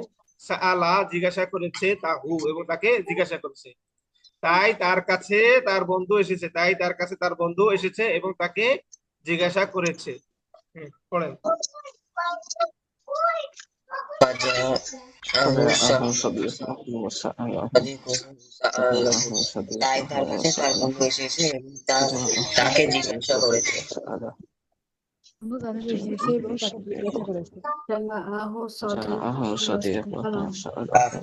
সাআলা জিজ্ঞাসা করেছে, তাহু এবং তাকে জিজ্ঞাসা করেছে। তাই তার কাছে তার বন্ধু এসেছে, তাই তার কাছে তার বন্ধু এসেছে এবং তাকে জিজ্ঞাসা করেছে। পড়েন। فجاءه صديقه فسأله তাই তার কাছে তার বন্ধু এসেছে এবং তাকে জিজ্ঞাসা করেছে বন্ধু তাকে এসেছে এবং তাকে জিজ্ঞাসা করেছে। جاءه صديقه وسأله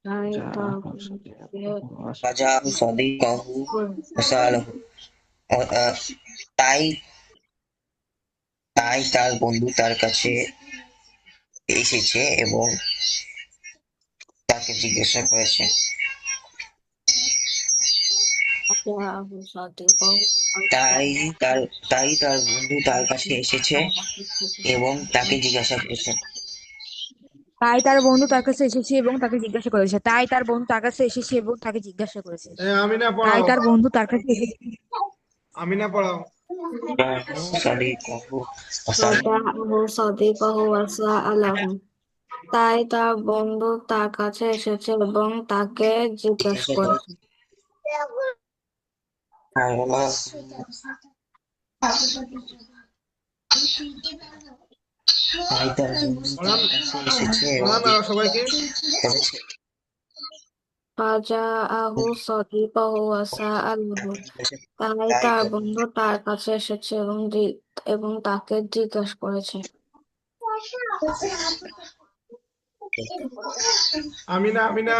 তাই তার বন্ধুকে فجاءه صديقه فسأله তাই তাই তার বন্ধু তার কাছে এসেছে এবং তাকে জিজ্ঞাসা করেছে جاءه صديقه তাই তার বন্ধু তার কাছে এসেছে এবং তাকে জিজ্ঞাসা করেছে তাই তার বন্ধু তার কাছে এসেছে এবং তাকে জিজ্ঞাসা করেছে। তাই তার বন্ধু তার কাছে এসেছে এবং তাকে জিজ্ঞাসা করেছে। আমিনা তাই পড়াও, তার বন্ধু তার কাছে এসেছে। আমিনা পড়াও। صديقه فجاءه صديقه وسأله তাই তার বন্ধু তার কাছে এসেছে এবং তাকে জিজ্ঞাসা করেছে তাই তার বন্ধু তার কাছে এসেছে এবং পড়ান আর সবাইকে। করেছে فجاءه صديقه وسأله তাই তার বন্ধু তার কাছে এসেছে এবং তাকে জিজ্ঞাসা করেছে আমিনা আমিনা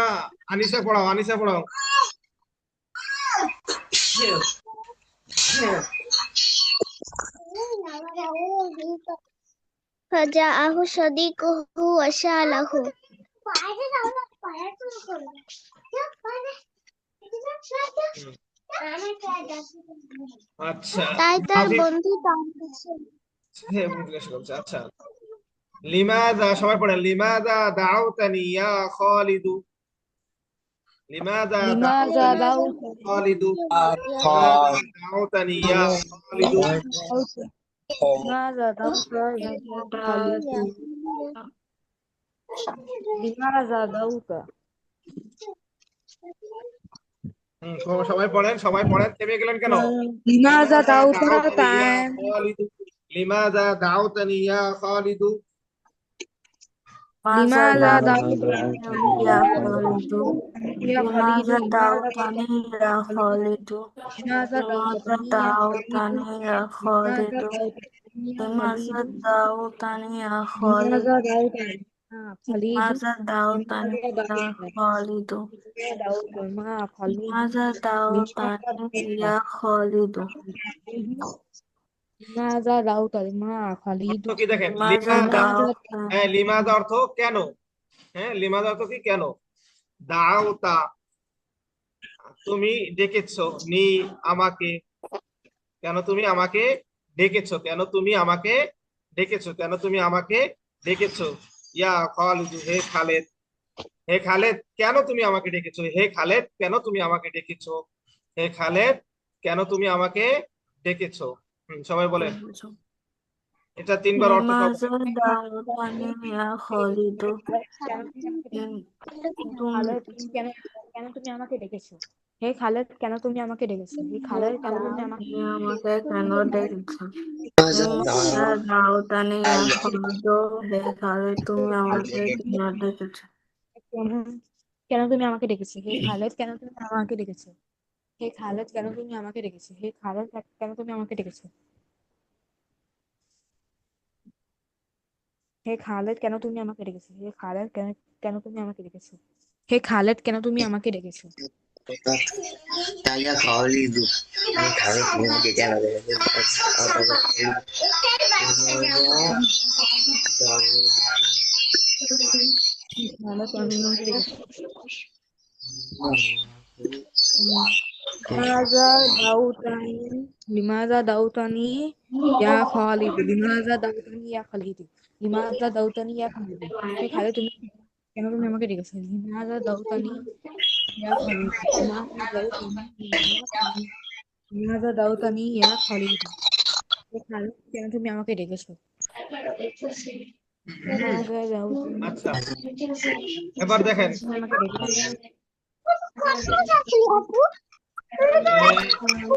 আনিসা পড়াও, আনিসা পড়াও। فجاءه صديقه وسأله আচ্ছা, তাই তার নাফি বন্ধু তার কাছে জিজ্ঞাসা করছে। আচ্ছা, লিমাযা, সবাই পড়েন। লিমাযা দাউতানি ইয়া খালিদু। লিমাযা লিমাযা দাউতানি ইয়া খালিদু। লিমাযা দাউতানি ইয়া খালিদু। লিমাযা দাউতা ইয়া খালিদ? লিমাযা দাউতা? সবাই পড়েন, সবাই পড়েন। থেমে গেলেন কেন? লিমাযা দাউতা দাউতানি ইয়া তাই খালিদু। লিমাযা দাউতানি ইয়া খালিদু। লিমাযা ماذا দাউতা دعوتني يا خالد ইয়া খালিদ? لماذا دعوتني يا خالد লিমাযা لماذا দাউতানি ইয়া খালিদ? دعوتني يا লিমাযা خالد দাউতানি ইয়া খালিদ? لماذا دعوتني يا خالد লিমাযা দাউতানি খালিদ? لماذا دعوتني লিমাযা يا خالد দাউতা মা খালিদ? لماذا লিমাযা دعوتني يا خالد লিমাযা দাউতা মা খালিদ? অর্থ কি দেখেন? لماذا دعوتني লিমাযা অর্থ কেন? হ্যাঁ, লিমাযা অর্থ কি কেন? দাউতা তুমি ডেকেছো, নি আমাকে, কেন তুমি আমাকে ডেকেছো, কেন তুমি আমাকে ডেকেছো, কেন তুমি আমাকে ডেকেছো। ইয়া খালিদ, হে খালেদ, হে খালেদ কেন তুমি আমাকে ডেকেছো, হে খালেদ কেন তুমি আমাকে ডেকেছো, হে খালেদ কেন তুমি আমাকে ডেকেছো। সবাই বলেন, এটা 3 বার অর্থ সহ لماذا دعوتني يا خالد খালেদ কেন কেন তুমি আমাকে ডেকেছো? হে খালেদ কেন তুমি আমাকে ডেকেছো? হে খালেদ কেন তুমি আমাকে তুমি আমাকে কেন ডেকেছো لماذا دعوتني يا خالد হে খালেদ তুমি আমাকে কেন ডেকেছো কেন তুমি আমাকে ডেকেছো? হে খালেদ কেন তুমি আমাকে ডেকেছো? হে খালেদ কেন তুমি আমাকে ডেকেছো? হে খালেদ কেন তুমি আমাকে ডেকেছো? হে খালেদ কেন তুমি আমাকে ডেকেছো? হে খালেদ কেন তুমি আমাকে ডেকেছো? হে খালেদ কেন তুমি আমাকে ডেকেছো? তাইয়া খালিদ আমি খালিদ তোমাকে কেন খালেদ কেন তুমি আমাকে ডেকেছো? লিমাযা দাউতানি লিমাযা দাউতানি ইয়া খালিদ? লিমাযা দাউতানি ইয়া খালিদ? লিমাযা দাউতানি ইয়া খালিদ? হে খালিদ তুমি কেন তুমি আমাকে ডেকেছো? লিমাযা দাউতানি ইয়া খালিদ? লিমাযা দাউতানি ইয়া খালিদ? হে খালিদ কেন তুমি আমাকে ডেকেছো? লিমাযা দাউতানি আচ্ছা, এবার দেখেন, আমাকে ডেকেছো?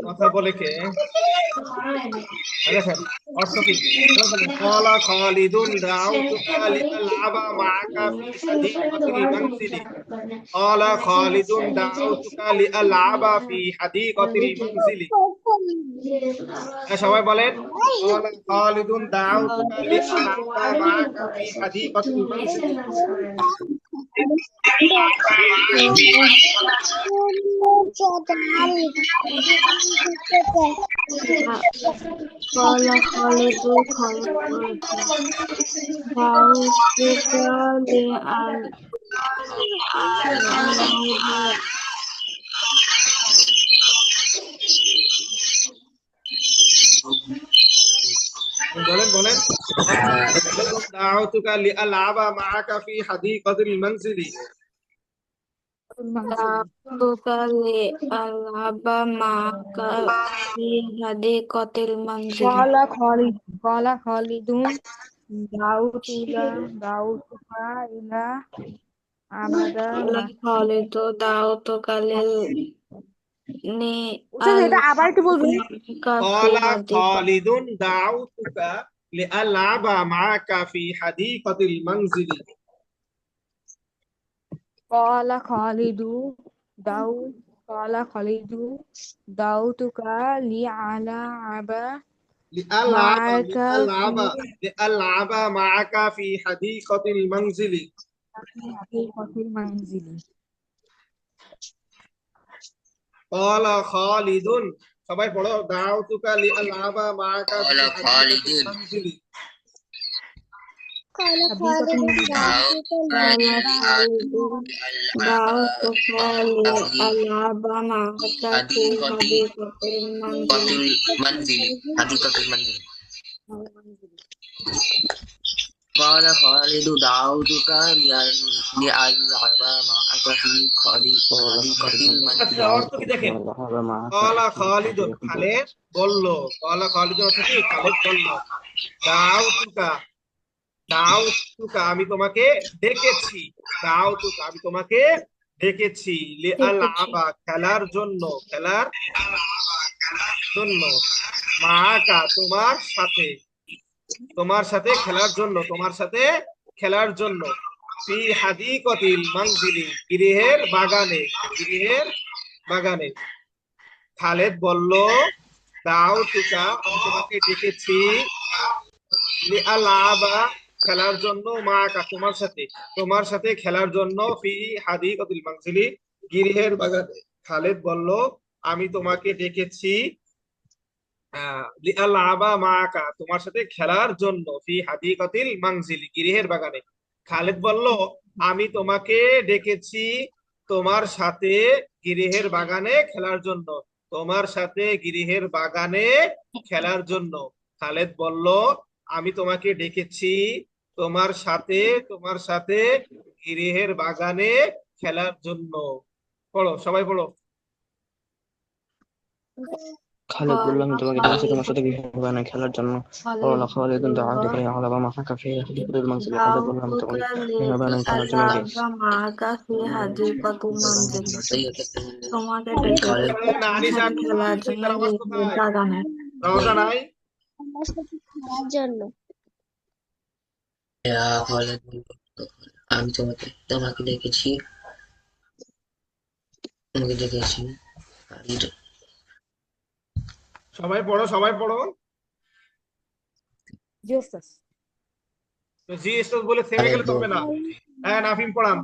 কথা বলে কে? দেখেন অর্থ কি? ক্বালা খালিদুন দাউতুকা লিআলআবা মাআকা ফি হাদীকাতিল মানজিলি। ক্বালা খালিদুন দাউতুকা লিআলআবা ফি হাদীকাতিল মানজিলি। সবাই বলেন, ক্বালা খালিদুন দাউতুকা লিআলআবা মাআকা ফি হাদীকাতিল মানজিলি। قال خالد دعوتك لألعب বলেন বলেন, দাউতুকা লিআলআবা মাআকা ফি হাদীকাতিল মানজিলি। دعوتك لألعب معك في حديقة المنزل قال خالد دعوتك إلى عبد قال خالد دعوتك উস্তাদ এটা আবার একটু বলবেন? ক্বালা খালিদুন দাউতুকা লিআলআবা মাআকা ফি হাদীকাতিল মানজিলি। قال خالد دعوتك لألعب معك লিআলআবা মাআকা ফি হাদীকাতিল মানজিলি। في حديقة المنزل ক্বালা খালিদুন, সবাই পড়ো, দাউতুকা লিআলআবা মাআকা ফি ক্বালা হাদীকাতিল খালিদুন মানজিলি। قال خالد دعوتك لألعب معك في حديقة المنزل حديقة المنزل قال خالد دعوتك لألعب معك في حديقة المنزل অর্থ কি দেখেন? ক্বালা খালিদুন, খালেদ বলল। ক্বালা খালিদুন অর্থ কি? খালেদ বলল। দাউতুকা, আমি তোমাকে ডেকেছি। দাউতুকা, আমি তোমাকে ডেকেছি। লিআলআবা, খেলার জন্য, মাআকা, তোমার সাথে খেলার জন্য, ফি হাদীকাতিল মানজিলি, গৃহের বাগানে। খালেদ বলল, দাউতুকা, আমি তোমাকে ডেকেছি, লিআলআবা, খেলার জন্য, মাআকা, তোমার সাথে খেলার জন্য, ফি হাদীকাতিল মানজিলি, গৃহের বাগানে। খালেদ বলল, আমি তোমাকে ডেকেছি লিআলআবা মাআকা, তোমার সাথে খেলার জন্য, ফি হাদীকাতিল মানজিলি, গৃহের বাগানে। খালেদ বলল, আমি তোমাকে ডেকেছি তোমার সাথে গৃহের বাগানে খেলার জন্য, খালেদ বলল, আমি তোমাকে ডেকেছি তোমার সাথে গৃহের বাগানে খেলার জন্য। পড়ো, সবাই পড়ো। খালিদ বলল, আমি তোমাকে ডেকেছি তোমার সাথে গৃহের বাগানে খেলার জন্য। ক্বালা খালিদুন দাউতুকা লিআলআবা মাআকা ফি হাদীকাতিল মানজিল। খালিদ বলল, আমি তোমাকে গৃহের বাগানে খেলার জন্য ডেকেছি। معك في حديقة المنزل তোমাকে খালিদ খেলার জন্য বাগানে। রওজা নাই? আমার সাথে খেলার জন্য। খালিদ আমি তোমাকে ডেকেছি সবাই পড়ো। জি উস্তাদ। তো জি উস্তাদ বলে থেমে গেলে চলবে না। হ্যাঁ, নাফিম পড়ান।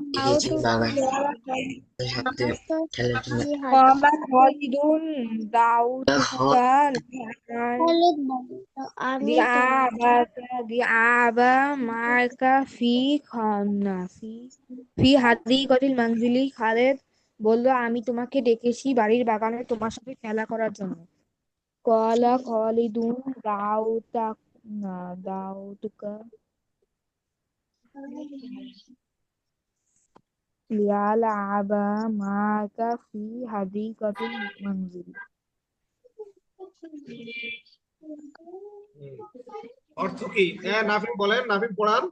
قال خالد دعوتك খালিদ বলল, আমি لألعب معك في حديقة المنزل খালেদ বলল, আমি তোমাকে ডেকেছি বাড়ির বাগানে তোমার সাথে খেলা করার জন্য। قال خالد دعوتك لألعب معك في حديقة المنزل অর্থ কি? হ্যাঁ, নাফিম বলেন, নাফিম পড়ান।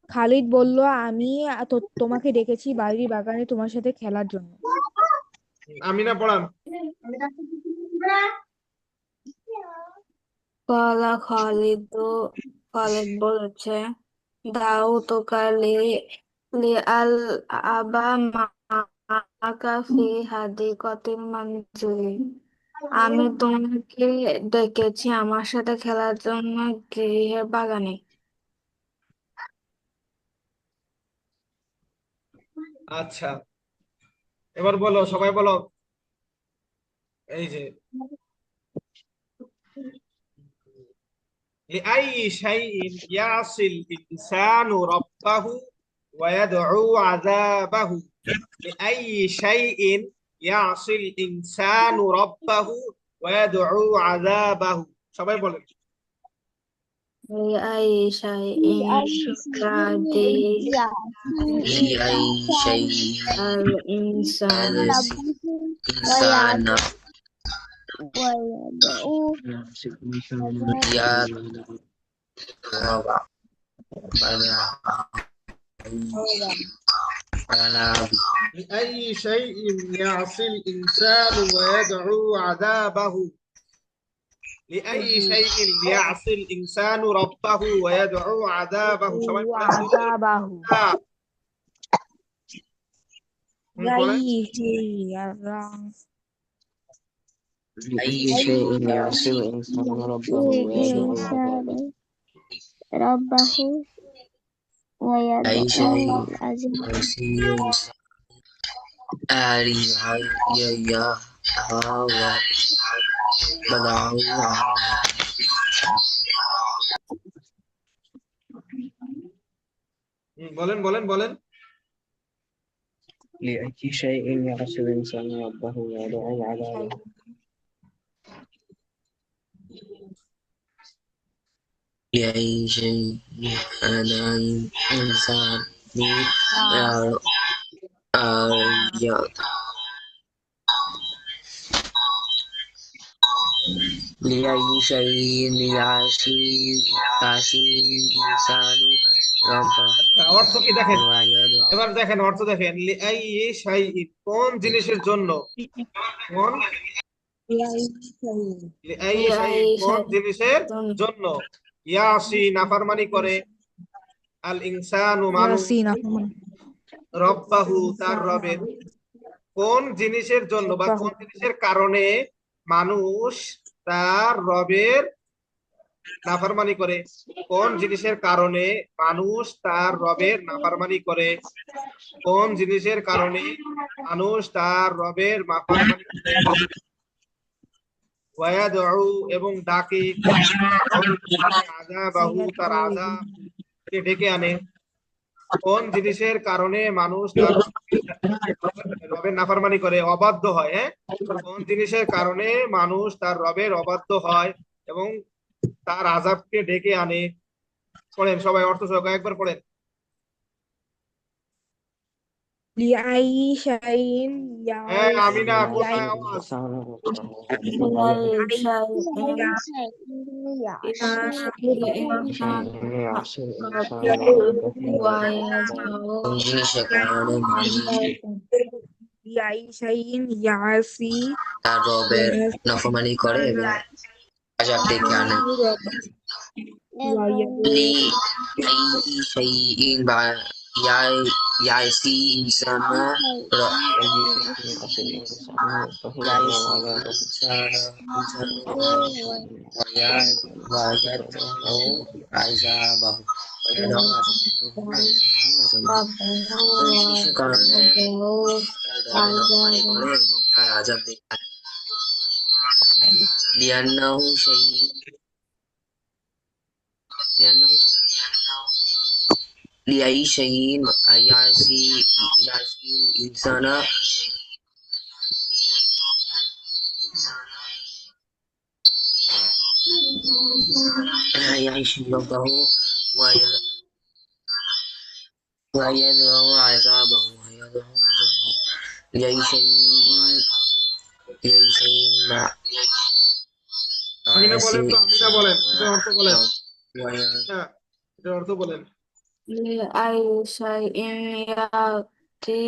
খালিদ বলল, আমি তোমাকে ডেকেছি বাড়ির বাগানে তোমার সাথে খেলার জন্য। আমিনা পড়ান। খালিদ বলেছে দাও তোকা লি আল আবা মাকা ফি হাদিকাতিল মানজিলি। আমি তোমাকে ডেকেছি আমার সাথে খেলার জন্য গৃহের বাগানে। আচ্ছা, এবার বলো, সবাই বলো। এই যে لأي شيء يعصي الإنسان ربه ويدعو عذابه. لأي شيء يعصي الإنسان ربه ويدعو عذابه. সবাই বলেন। لأي شيء يعصي لأي شيء الإنسان الإنسان ويدعو لأي شيء يعصي الإنسان ويدعو عذابه. لأي شيء يعصي الإنسان ربه ويدعو عذابه. সবাই বলেন। আযাবাহু বলেন। لأي شيء يعصي الإنسان ربه ويدعو عذابه. ربه أي شيء ويدعو عذابه. يعصي يا هوا بدعوا বলেন বলেন বলেন। لأي شيء يعصي الإنسان ربه ويدعو عذابه. لأي شيء أنا إنسان لأي شيء يعصي الإنسان ربه অর্থ কি দেখেন, ويدعو এবার দেখেন অর্থ দেখেন। লিআই শাইইন, কোন জিনিসের জন্য? কোন লিআই শাইইন, কোন জিনিসের জন্য? ইয়াসি, নাফরমানি করে। আল ইনসানু, মানুষ। রব্বাহু, তার রবের। কোন জিনিসের জন্য বা কোন জিনিসের কারণে মানুষ তার রবের নাফরমানি করে? কোন জিনিসের কারণে মানুষ তার রবের নাফরমানি করে? কোন জিনিসের কারণে মানুষ তার রবের নাফরমানি করে? ওয়ায়াদউ, এবং ডাকে। আযাবাহু, তার আযাবকে ডেকে আনে। কোন জিনিসের কারণে মানুষ তার রবের নাফরমানি করে, অবাধ্য হয়? হ্যাঁ, কোন জিনিসের কারণে মানুষ তার রবের অবাধ্য হয় এবং তার আযাবকে ডেকে আনে? পড়েন সবাই, অর্থ সহ একবার পড়েন। লিআই শাইইন হ্যাঁ, আমিনা, কোথায় يعصي আওয়াজ? الإنسان ربه يعصي الإنسان ربه কোন জিনিসের কারণে মানুষ লিআই শাইইন ইয়াসি তার রবের নাফরমানি করে এবং আযাব ডেকে আনে। লি আই শাইইন বা ইয়াসি ইনসানা يعصي الإنسان ربه ويدعو عذابه. তার আযাব দেখে লিয়ান্নাহু লিআই শাইইন ইয়াসি ইনসানা يعيش ربه ويدعو عذابه لأي شيء مع আমিনা বলেন তো, আমিনা বলেন, এটা অর্থ বলেন। হ্যাঁ, এটা অর্থ বলেন। لأي شيء يأتي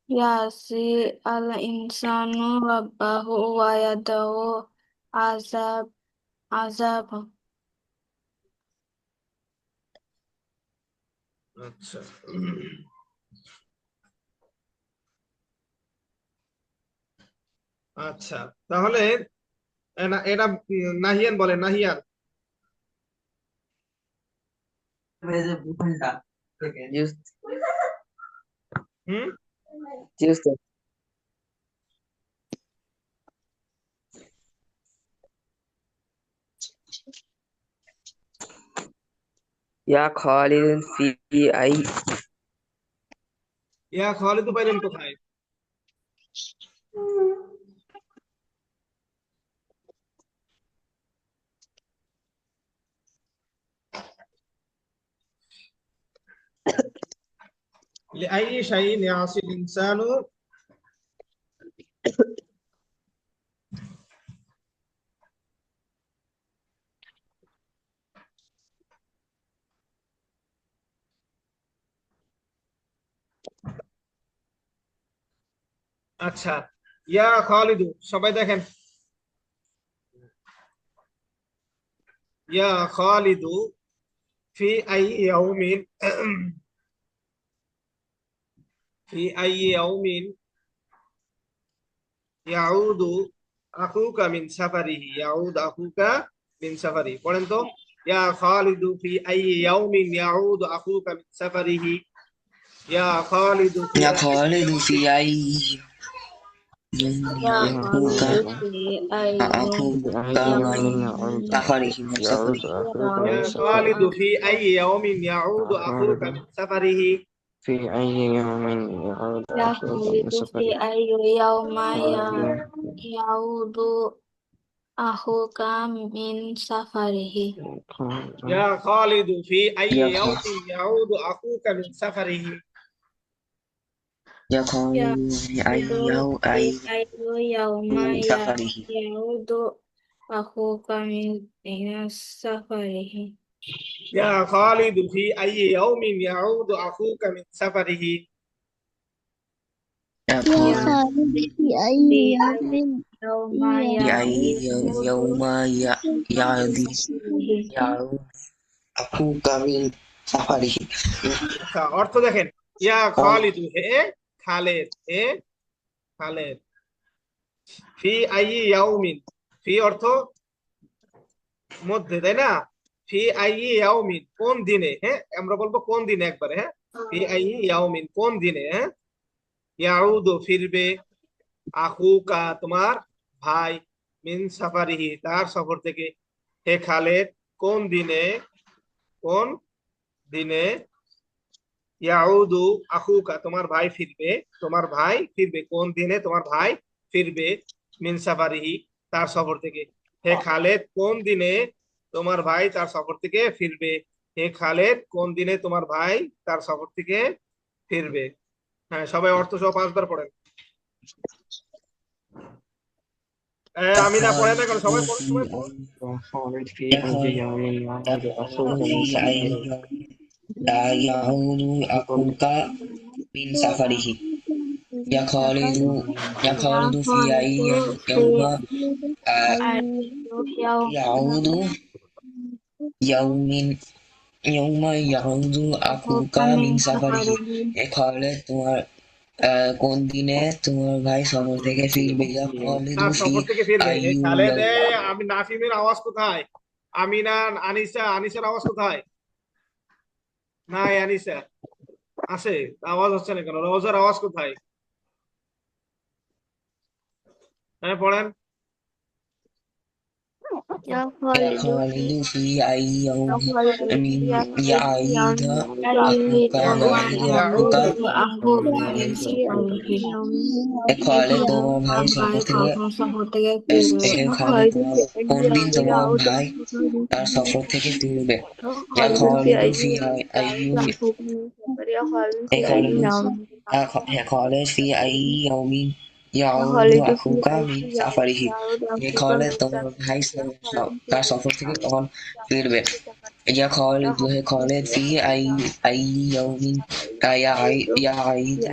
ইয়াসি আল ইনসানু রাব্বাহু ওয়া ইয়াদাউ আযাব আযাব আচ্ছা আচ্ছা তাহলে এটা নাহিয়ান বলে নাহিয়ান হুম ইয়া খালিদ ফি আই ইয়া খালিদ পাইলেন কোথায় لأي شيء يعصي الإنسان আচ্ছা ইয়া খালিদু সবাই দেখেন ইয়া খালিদু ফি আই ইয়াউমিন ফি আই ইয়াউমিন ইয়াউদু আখুকা মিন সাফারিহি ইয়াউদ আখুকা মিন সাফারি পড়েন তো ইয়া খালিদু ফি আই ইয়াউমিন ইয়াউদু আখুকা মিন সাফারিহি ইয়া খালিদু ফি يا خالد في أي يوم ইয়া أخوك খালিদু ফি আইয়ুম من سفره من سفره يا خالد في أي يوم يعود أخوك من سفره في أي يوم يعود يا أخوك من خالد في سفره أي يوم يعود أخوك من سفره يا خالد في أي يا يوم خالد يعود أخوك من سفره يا خالد في أي يوم في أي يوم من سفره يعود أخوك من سفره يا خالد في أي يوم يعود أخوك من سفره يا يا خالد خالد في أي يوم يوم في أي يوم يعود يعود أخوك من سفره আচ্ছা অর্থ দেখেন ইয়া খালিদ হে খালেদ হে খালেদ ফি আই ইয়াউমিন ফি অর্থ মধ্যে তাই না ফি আই ইয়াউমিন কোন দিনে হ্যাঁ আমরা বলবো কোন দিনে একবারে হ্যাঁ ফি আই ইয়াউমিন কোন দিনে হ্যাঁ ইয়াউদু ফিরবে আখুকা তোমার ভাই মিন সাফারিহি তার সফর থেকে হে খালেদ কোন দিনে ইয়াউদু আখুকা তোমার ভাই ফিরবে কোন দিনে তোমার ভাই ফিরবে মিন সাফারিহি তার সফর থেকে হে খালেদ কোন দিনে তোমার ভাই তার সফর থেকে ফিরবে হে খালেদ কোন দিনে তোমার ভাই তার সফর থেকে ফিরবে হ্যাঁ সবাই অর্থ সহ 5 বার পড়েন আমি না পড়ে না কারণ সবাই পড়ে সবাই পড়ে يا خالد في يا أي خالد يوم يعود أخوك في من أي سفره يوم لا يعود أخوك من سفره يا خالد في أي يوم يعود يوم يعود أخوك من سفره এ খালেদ তোমার কোন দিনে তোমার ভাই সফর থেকে ফিরবে ইয়া খালিদু তার ফি সফর থেকে ফিরবে আইয়ু খালেদ আমি নাফিমের আওয়াজ কোথায় আমিনা আনিসার আওয়াজ কোথায় নাই আনিসা আছে আওয়াজ হচ্ছে না কেন রোজার আওয়াজ কোথায় হ্যাঁ পড়েন يا يا خالد خالد في أي يوم يا خالد من في يعيد أخوك أخوك من سفره এ খালেদ তোমার ভাই সফর থেকে সফর থেকে ফিরবে এ খালেদ তোমার কোন দিন তোমার ভাই তার সফর থেকে ফিরবে ইয়া খালিদু ফি আইয়ু এ খালেদ يا خالد في أي يوم يعود أخوك من سفره এ খালেদ তোমার ভাই তার সফর থেকে কখন ফিরবে يا خالد হে খালিদ ফি আই ইয়াউমিন ইয়াঈদু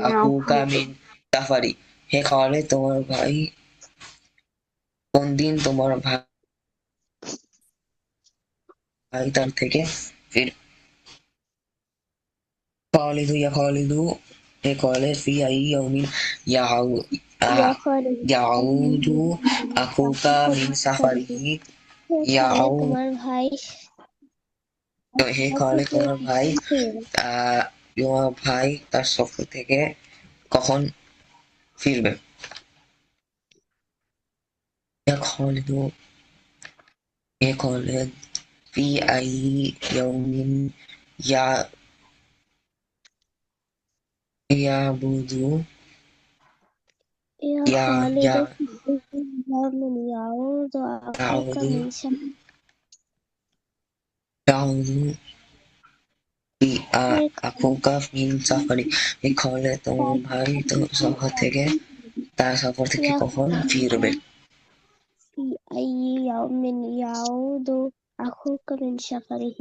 আকুকা মিন সাফারি হে খালিদ তোমার ভাই কোন দিন তোমার ভাই তার থেকে ফির খালিদু ইয়া খালিদু হে খালিদ ফি আই ইয়াউমিন ইয়াউদু আকুকা মিন সাফারিহি ইয়াউ তোমার ভাই হে খালিদ তোমার ভাই তোমার ভাই তার সফর থেকে কখন ফিরবে ইয়া খালিদু হে খালিদ ফি আই ইয়াউমিন ইয়াবুদু يا ইয়া خالد من يعود أخوك ইয়াউদু من سفر ইয়াউদু আকুকা মিন সাফারি হে খালিদ তোমার ভাই তো সফর থেকে কখন ফিরবে في أي يوم يعود أخوك من سفره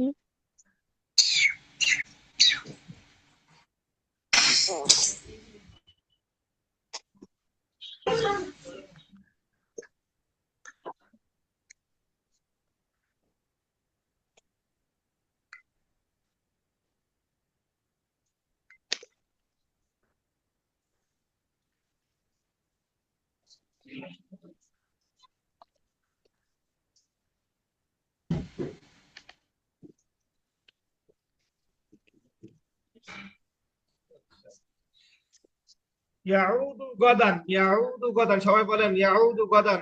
ইয়াউদু গাদান সবাই বলেন ইয়াউদু গাদান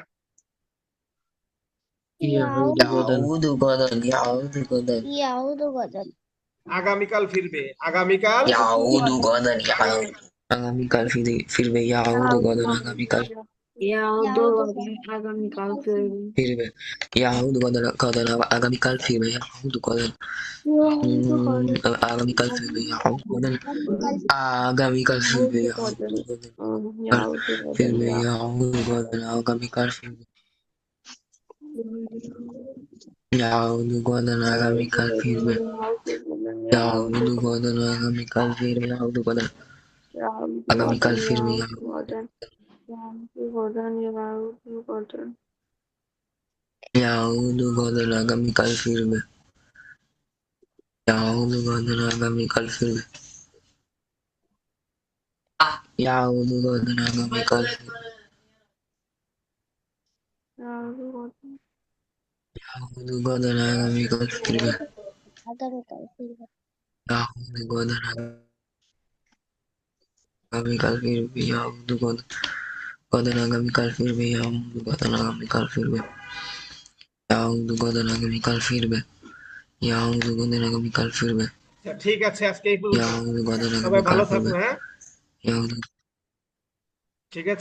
يعود ইয়াউদু গাদান يعود غدا আগামীকাল ফিরবে আগামীকাল ইয়াউদু গাদান আগামীকাল ফিরবে ইয়াউদু গাদান আগামীকাল আগামীকাল ফিরবে ফিরবে ইয়াউদু গাদান আগামীকাল ফিরবে ইয়াউদু গাদান আগামীকাল ফিরবে ইয়াউদু গাদান আগামীকাল ফিরবে ইয়াউদু গাদান ফিরবে ইয়াউদু গাদান আগামীকাল ফিরবে ইয়াউদু গাদান আগামীকাল ফিরবে ইয়াউদু গাদান আগামীকাল ফিরবে ইয়াউদু গাদান আগামীকাল ফিরবে ইয়াউদু গাদান আগামীকাল ফিরবে ইয়াউদু গাদান আগামীকাল ফিরবে ইয়াউদু গাদান আগামীকাল ফিরবে ইয়াউদু গাদান আগামীকাল ফিরবে আগামীকাল ফিরবে ইয়াউদু গাদান আগামীকাল ফিরবে ইয়াউদু গাদান আগামীকাল ফিরবে ইয়াউদু গাদান আগামীকাল ফিরবে ইয়াউদু গাদান আগামীকাল ফিরবে ইয়াউদু গাদান আগামীকাল ফিরবে ঠিক আছে আজকে এই পর্যন্ত ইয়াউদু গাদান সবাই ভালো আগামীকাল থাকো ফিরবে হ্যাঁ ইয়াউদু ঠিক আছে